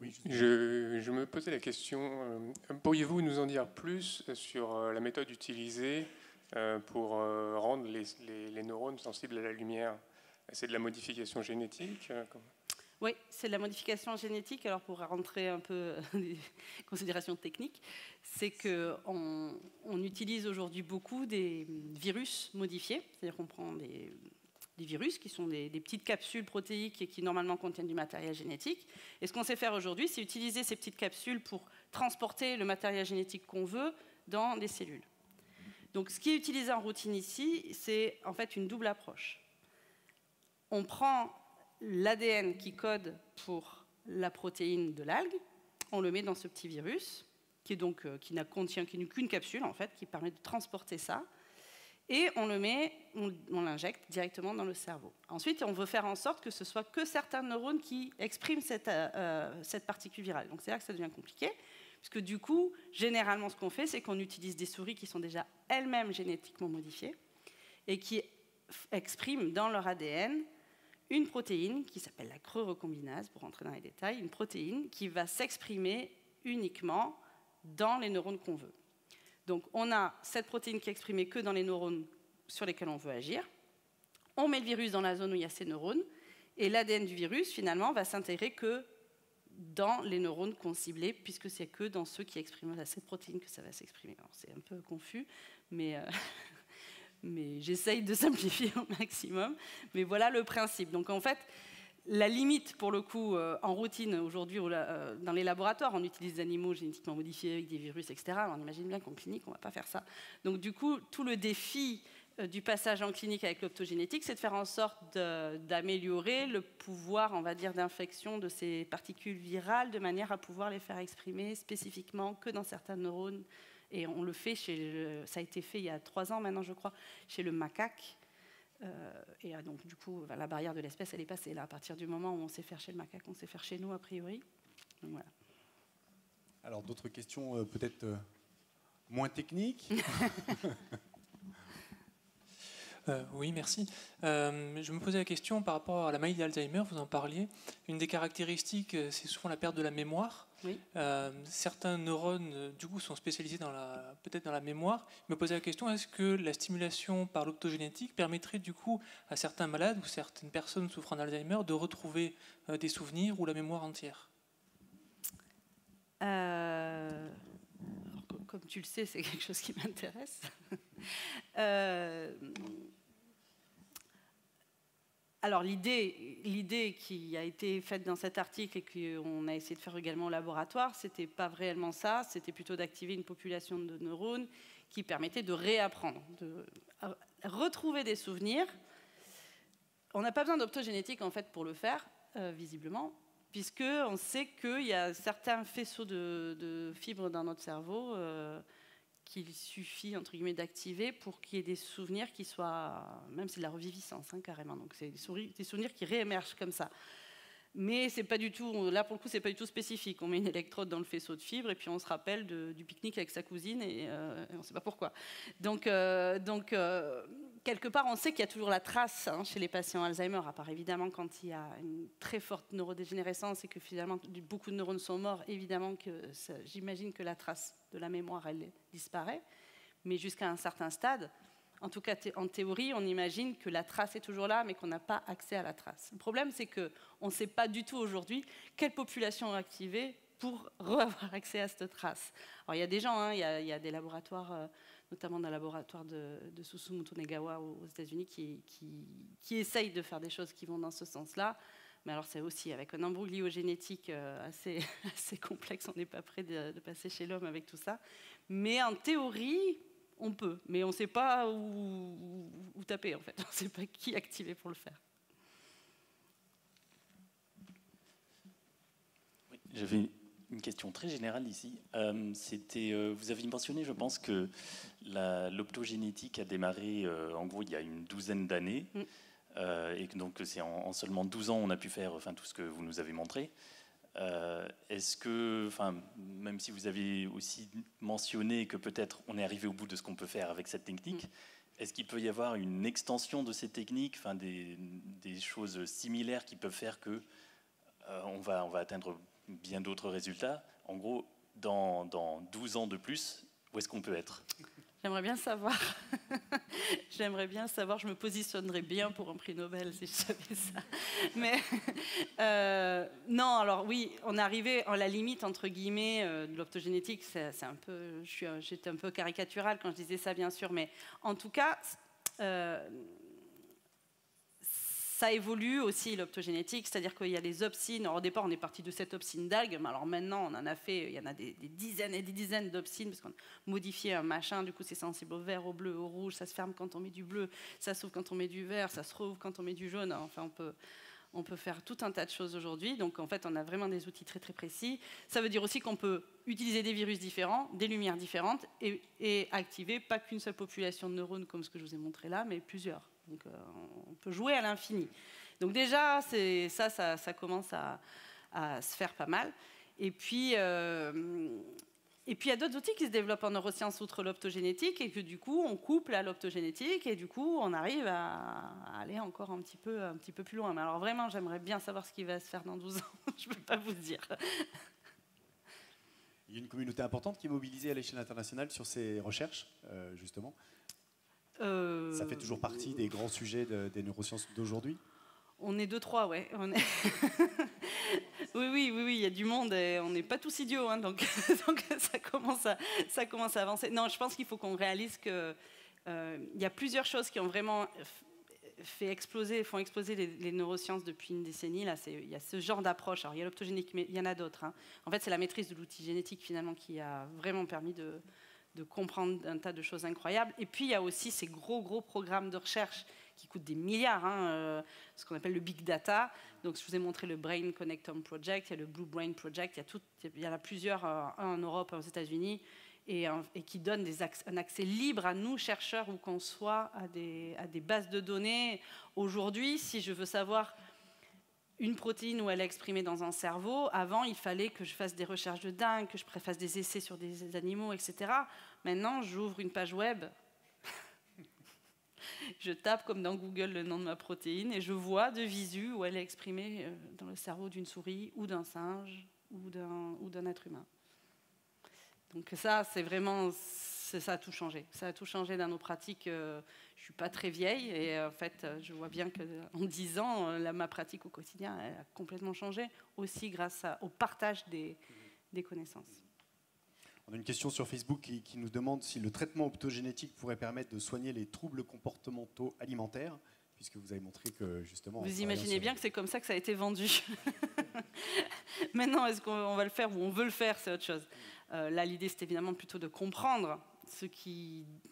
Oui, je me posais la question, pourriez-vous nous en dire plus sur la méthode utilisée pour rendre les neurones sensibles à la lumière? C'est de la modification génétique? Oui, c'est de la modification génétique. Alors pour rentrer un peu dans des considérations techniques, c'est qu'on utilise aujourd'hui beaucoup des virus modifiés. C'est-à-dire qu'on prend des virus qui sont des petites capsules protéiques et qui normalement contiennent du matériel génétique. Et ce qu'on sait faire aujourd'hui, c'est utiliser ces petites capsules pour transporter le matériel génétique qu'on veut dans des cellules. Donc ce qui est utilisé en routine ici, c'est en fait une double approche. On prend l'ADN qui code pour la protéine de l'algue, on le met dans ce petit virus, qui n'a qu'une capsule en fait, qui permet de transporter ça, et on l'injecte directement dans le cerveau. Ensuite, on veut faire en sorte que ce soit que certains neurones qui expriment cette particule virale. Donc c'est là que ça devient compliqué, puisque du coup, généralement, ce qu'on fait, c'est qu'on utilise des souris qui sont déjà elles-mêmes génétiquement modifiées et qui expriment dans leur ADN une protéine qui s'appelle la creux recombinase, pour rentrer dans les détails, une protéine qui va s'exprimer uniquement dans les neurones qu'on veut. Donc on a cette protéine qui est exprimée que dans les neurones sur lesquels on veut agir. On met le virus dans la zone où il y a ces neurones, et l'ADN du virus, finalement, va s'intégrer que dans les neurones qu'on ciblait, puisque c'est que dans ceux qui expriment cette protéine que ça va s'exprimer. Alors c'est un peu confus, mais j'essaye de simplifier au maximum. Mais voilà le principe. Donc en fait, la limite, pour le coup, en routine, aujourd'hui, dans les laboratoires, on utilise des animaux génétiquement modifiés avec des virus, etc. On imagine bien qu'en clinique, on ne va pas faire ça. Donc du coup, tout le défi du passage en clinique avec l'optogénétique, c'est de faire en sorte d'améliorer le pouvoir, on va dire, d'infection de ces particules virales, de manière à pouvoir les faire exprimer spécifiquement que dans certains neurones. Et on le fait, ça a été fait il y a 3 ans maintenant, je crois, chez le macaque. Et donc, du coup, la barrière de l'espèce, elle est passée là. À partir du moment où on sait faire chez le macaque, on sait faire chez nous, a priori. Donc, voilà. Alors, d'autres questions peut-être moins techniques? Oui, merci. Je me posais la question par rapport à la maladie d'Alzheimer, vous en parliez. Une des caractéristiques, c'est souvent la perte de la mémoire. Oui. Certains neurones, du coup, sont spécialisés peut-être dans la mémoire. Je me posais la question, est-ce que la stimulation par l'optogénétique permettrait, du coup, à certains malades ou certaines personnes souffrant d'Alzheimer de retrouver des souvenirs ou la mémoire entière? Alors, comme tu le sais, c'est quelque chose qui m'intéresse. Alors l'idée qui a été faite dans cet article et qu'on a essayé de faire également au laboratoire, c'était pas réellement ça, c'était plutôt d'activer une population de neurones qui permettait de réapprendre, de retrouver des souvenirs. On n'a pas besoin d'optogénétique en fait pour le faire, visiblement, puisqu'on sait qu'il y a certains faisceaux de fibres dans notre cerveau qu'il suffit, entre guillemets, d'activer pour qu'il y ait des souvenirs qui soient... Même c'est de la reviviscence, hein, carrément. Donc c'est des souvenirs qui réémergent comme ça. Mais c'est pas du tout... Là, pour le coup, c'est pas du tout spécifique. On met une électrode dans le faisceau de fibres et puis on se rappelle du pique-nique avec sa cousine et on ne sait pas pourquoi. Donc quelque part, on sait qu'il y a toujours la trace hein, chez les patients Alzheimer, à part évidemment quand il y a une très forte neurodégénérescence et que finalement beaucoup de neurones sont morts, évidemment que j'imagine que la trace de la mémoire, elle disparaît. Mais jusqu'à un certain stade, en tout cas en théorie, on imagine que la trace est toujours là, mais qu'on n'a pas accès à la trace. Le problème, c'est qu'on ne sait pas du tout aujourd'hui quelle population activer pour avoir accès à cette trace. Alors il y a des gens, hein, il y a des laboratoires... notamment dans le laboratoire de Susumu Tonegawa aux États-Unis, qui essayent de faire des choses qui vont dans ce sens-là. Mais alors c'est aussi avec un imbroglio génétique assez complexe, on n'est pas prêt de passer chez l'homme avec tout ça. Mais en théorie, on peut, mais on ne sait pas où taper en fait, on ne sait pas qui activer pour le faire. Oui, j'avais une question très générale ici. Vous avez mentionné, je pense, que l'optogénétique a démarré, en gros, il y a une 12aine d'années. Et que donc, c'est en seulement 12 ans, on a pu faire tout ce que vous nous avez montré. Est-ce que, même si vous avez aussi mentionné que peut-être on est arrivé au bout de ce qu'on peut faire avec cette technique, est-ce qu'il peut y avoir une extension de ces techniques, des choses similaires qui peuvent faire que on va atteindre bien d'autres résultats? En gros, dans 12 ans de plus, où est-ce qu'on peut être? J'aimerais bien savoir. J'aimerais bien savoir. Je me positionnerais bien pour un prix Nobel si je savais ça. Mais non, alors oui, on est arrivé à la limite entre guillemets de l'optogénétique. C'est un peu. J'étais un peu caricaturale quand je disais ça, bien sûr, mais en tout cas. Ça évolue aussi l'optogénétique, c'est-à-dire qu'il y a les opsines. Alors, au départ, on est parti de cette opsine d'algues, mais alors maintenant, on en a fait, il y en a des dizaines et des dizaines d'opsines, parce qu'on a modifié un machin, du coup, c'est sensible au vert, au bleu, au rouge, ça se ferme quand on met du bleu, ça s'ouvre quand on met du vert, ça se rouvre quand on met du jaune. Enfin, on peut faire tout un tas de choses aujourd'hui. Donc, en fait, on a vraiment des outils très, très précis. Ça veut dire aussi qu'on peut utiliser des virus différents, des lumières différentes, et activer pas qu'une seule population de neurones, comme ce que je vous ai montré là, mais plusieurs. Donc, on peut jouer à l'infini. Donc déjà, ça commence à se faire pas mal. Et puis, il y a d'autres outils qui se développent en neurosciences outre l'optogénétique et que du coup, on couple à l'optogénétique et du coup, on arrive à aller encore un petit peu plus loin. Mais alors vraiment, j'aimerais bien savoir ce qui va se faire dans 12 ans. Je ne peux pas vous dire. Il y a une communauté importante qui est mobilisée à l'échelle internationale sur ces recherches, justement. Ça fait toujours partie des grands sujets des neurosciences d'aujourd'hui. On est 2-3, ouais. Oui, il y a du monde et on n'est pas tous idiots, hein, donc ça commence à avancer. Non, je pense qu'il faut qu'on réalise qu'il y a plusieurs choses qui ont vraiment font exploser les neurosciences depuis une décennie. Là, il y a ce genre d'approche. Alors, il y a l'optogénétique, mais il y en a d'autres. Hein. En fait, c'est la maîtrise de l'outil génétique, finalement, qui a vraiment permis de comprendre un tas de choses incroyables. Et puis, il y a aussi ces gros programmes de recherche qui coûtent des milliards, hein, ce qu'on appelle le big data. Donc, je vous ai montré le Brain Connectome Project, il y a le Blue Brain Project, il y en a plusieurs, un en Europe, un aux États-Unis, et qui donnent un accès libre à nous, chercheurs, où qu'on soit, à des bases de données. Aujourd'hui, si je veux savoir une protéine où elle est exprimée dans un cerveau, avant, il fallait que je fasse des recherches de dingue, que je fasse des essais sur des animaux, etc. Maintenant, j'ouvre une page web, je tape comme dans Google le nom de ma protéine et je vois de visu où elle est exprimée dans le cerveau d'une souris ou d'un singe ou d'un être humain. Donc ça, c'est vraiment... Ça a tout changé. Ça a tout changé dans nos pratiques. Je ne suis pas très vieille et en fait, je vois bien qu'en 10 ans, ma pratique au quotidien elle a complètement changé, aussi grâce au partage des connaissances. On a une question sur Facebook qui nous demande si le traitement optogénétique pourrait permettre de soigner les troubles comportementaux alimentaires, puisque vous avez montré que justement... Vous imaginez bien que c'est comme ça que ça a été vendu. Maintenant, est-ce qu'on va le faire ou on veut le faire, c'est autre chose. Là, l'idée, c'est évidemment plutôt de comprendre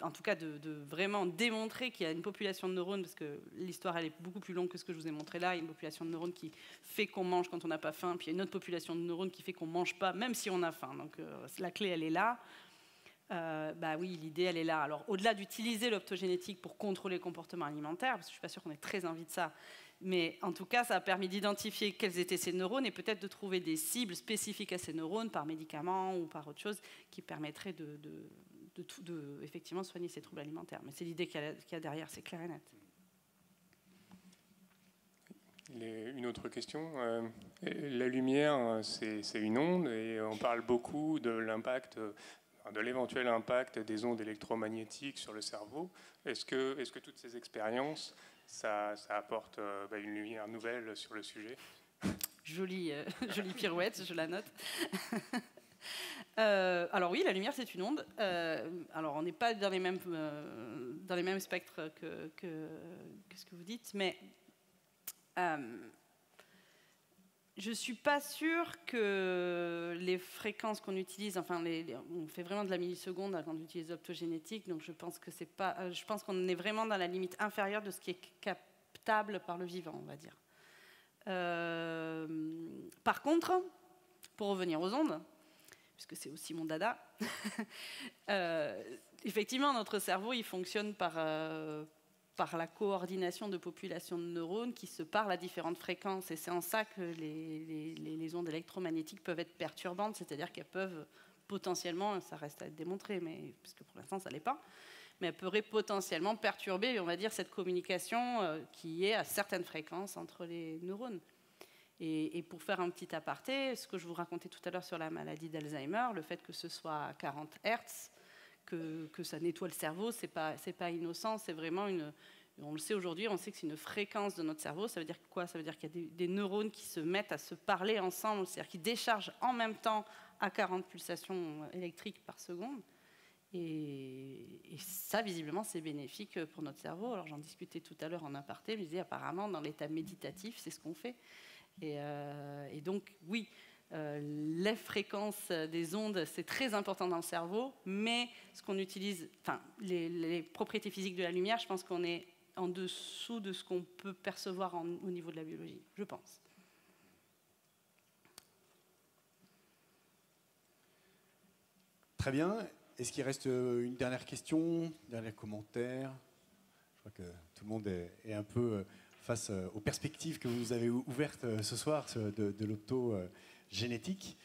en tout cas de vraiment démontrer qu'il y a une population de neurones, parce que l'histoire elle est beaucoup plus longue que ce que je vous ai montré là. Il y a une population de neurones qui fait qu'on mange quand on n'a pas faim, puis il y a une autre population de neurones qui fait qu'on ne mange pas même si on a faim. Donc la clé elle est là. Oui, l'idée elle est là. Alors au-delà d'utiliser l'optogénétique pour contrôler le comportement alimentaire, parce que je ne suis pas sûre qu'on ait très envie de ça, mais en tout cas ça a permis d'identifier quels étaient ces neurones et peut-être de trouver des cibles spécifiques à ces neurones par médicaments ou par autre chose qui permettrait de effectivement soigner ces troubles alimentaires. Mais c'est l'idée qu'il y a derrière, c'est clair et net. Une autre question. La lumière, c'est une onde et on parle beaucoup de l'impact, de l'éventuel impact des ondes électromagnétiques sur le cerveau. Est-ce que toutes ces expériences, ça apporte une lumière nouvelle sur le sujet? Jolie pirouette, je la note. Alors oui, la lumière c'est une onde. Alors on n'est pas dans les mêmes spectres que ce que vous dites, mais je ne suis pas sûre que les fréquences qu'on utilise, enfin on fait vraiment de la milliseconde quand on utilise l'optogénétique, donc je pense qu'on est vraiment dans la limite inférieure de ce qui est captable par le vivant, on va dire. Par contre, pour revenir aux ondes, puisque c'est aussi mon dada, effectivement, notre cerveau, il fonctionne par la coordination de populations de neurones qui se parlent à différentes fréquences. Et c'est en ça que les ondes électromagnétiques peuvent être perturbantes, c'est-à-dire qu'elles peuvent potentiellement, ça reste à être démontré, mais, parce que pour l'instant, ça ne l'est pas, mais elles pourraient potentiellement perturber, on va dire, cette communication qui est à certaines fréquences entre les neurones. Et pour faire un petit aparté, ce que je vous racontais tout à l'heure sur la maladie d'Alzheimer, le fait que ce soit à 40 Hz, que ça nettoie le cerveau, c'est pas innocent, c'est vraiment on le sait aujourd'hui, on sait que c'est une fréquence de notre cerveau. Ça veut dire quoi? Ça veut dire qu'il y a des neurones qui se mettent à se parler ensemble, c'est-à-dire qui déchargent en même temps à 40 pulsations électriques par seconde. Et ça, visiblement, c'est bénéfique pour notre cerveau. Alors j'en discutais tout à l'heure en aparté, je me disais apparemment dans l'état méditatif, c'est ce qu'on fait. Et donc, oui, les fréquences des ondes, c'est très important dans le cerveau, mais ce qu'on utilise, enfin, les propriétés physiques de la lumière, je pense qu'on est en dessous de ce qu'on peut percevoir au niveau de la biologie, je pense. Très bien. Est-ce qu'il reste une dernière question, un dernier commentaire? Je crois que tout le monde est un peu face aux perspectives que vous nous avez ouvertes ce soir de l'optogénétique.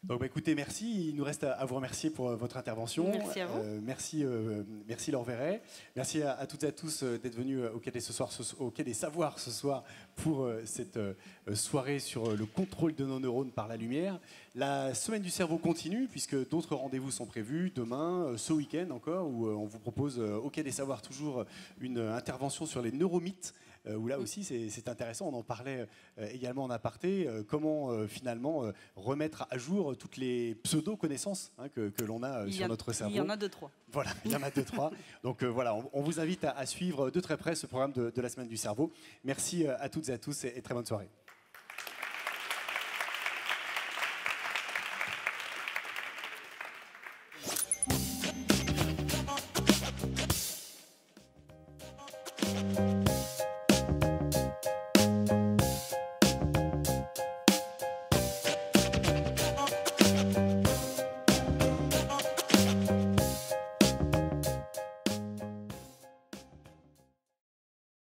Donc, écoutez, merci. Il nous reste à vous remercier pour votre intervention. Merci à vous. Merci Laure Verret. Merci à toutes et à tous d'être venus au Quai des Savoirs ce soir pour cette soirée sur le contrôle de nos neurones par la lumière. La semaine du cerveau continue puisque d'autres rendez-vous sont prévus demain, ce week-end encore, où on vous propose au Quai des Savoirs toujours une intervention sur les neuromythes. Où là aussi c'est intéressant, on en parlait également en aparté, comment finalement remettre à jour toutes les pseudo-connaissances que l'on a sur notre cerveau. Il y en a 2-3. Voilà, il y en a 2-3. Donc voilà, on vous invite à suivre de très près ce programme de la Semaine du Cerveau. Merci à toutes et à tous et très bonne soirée.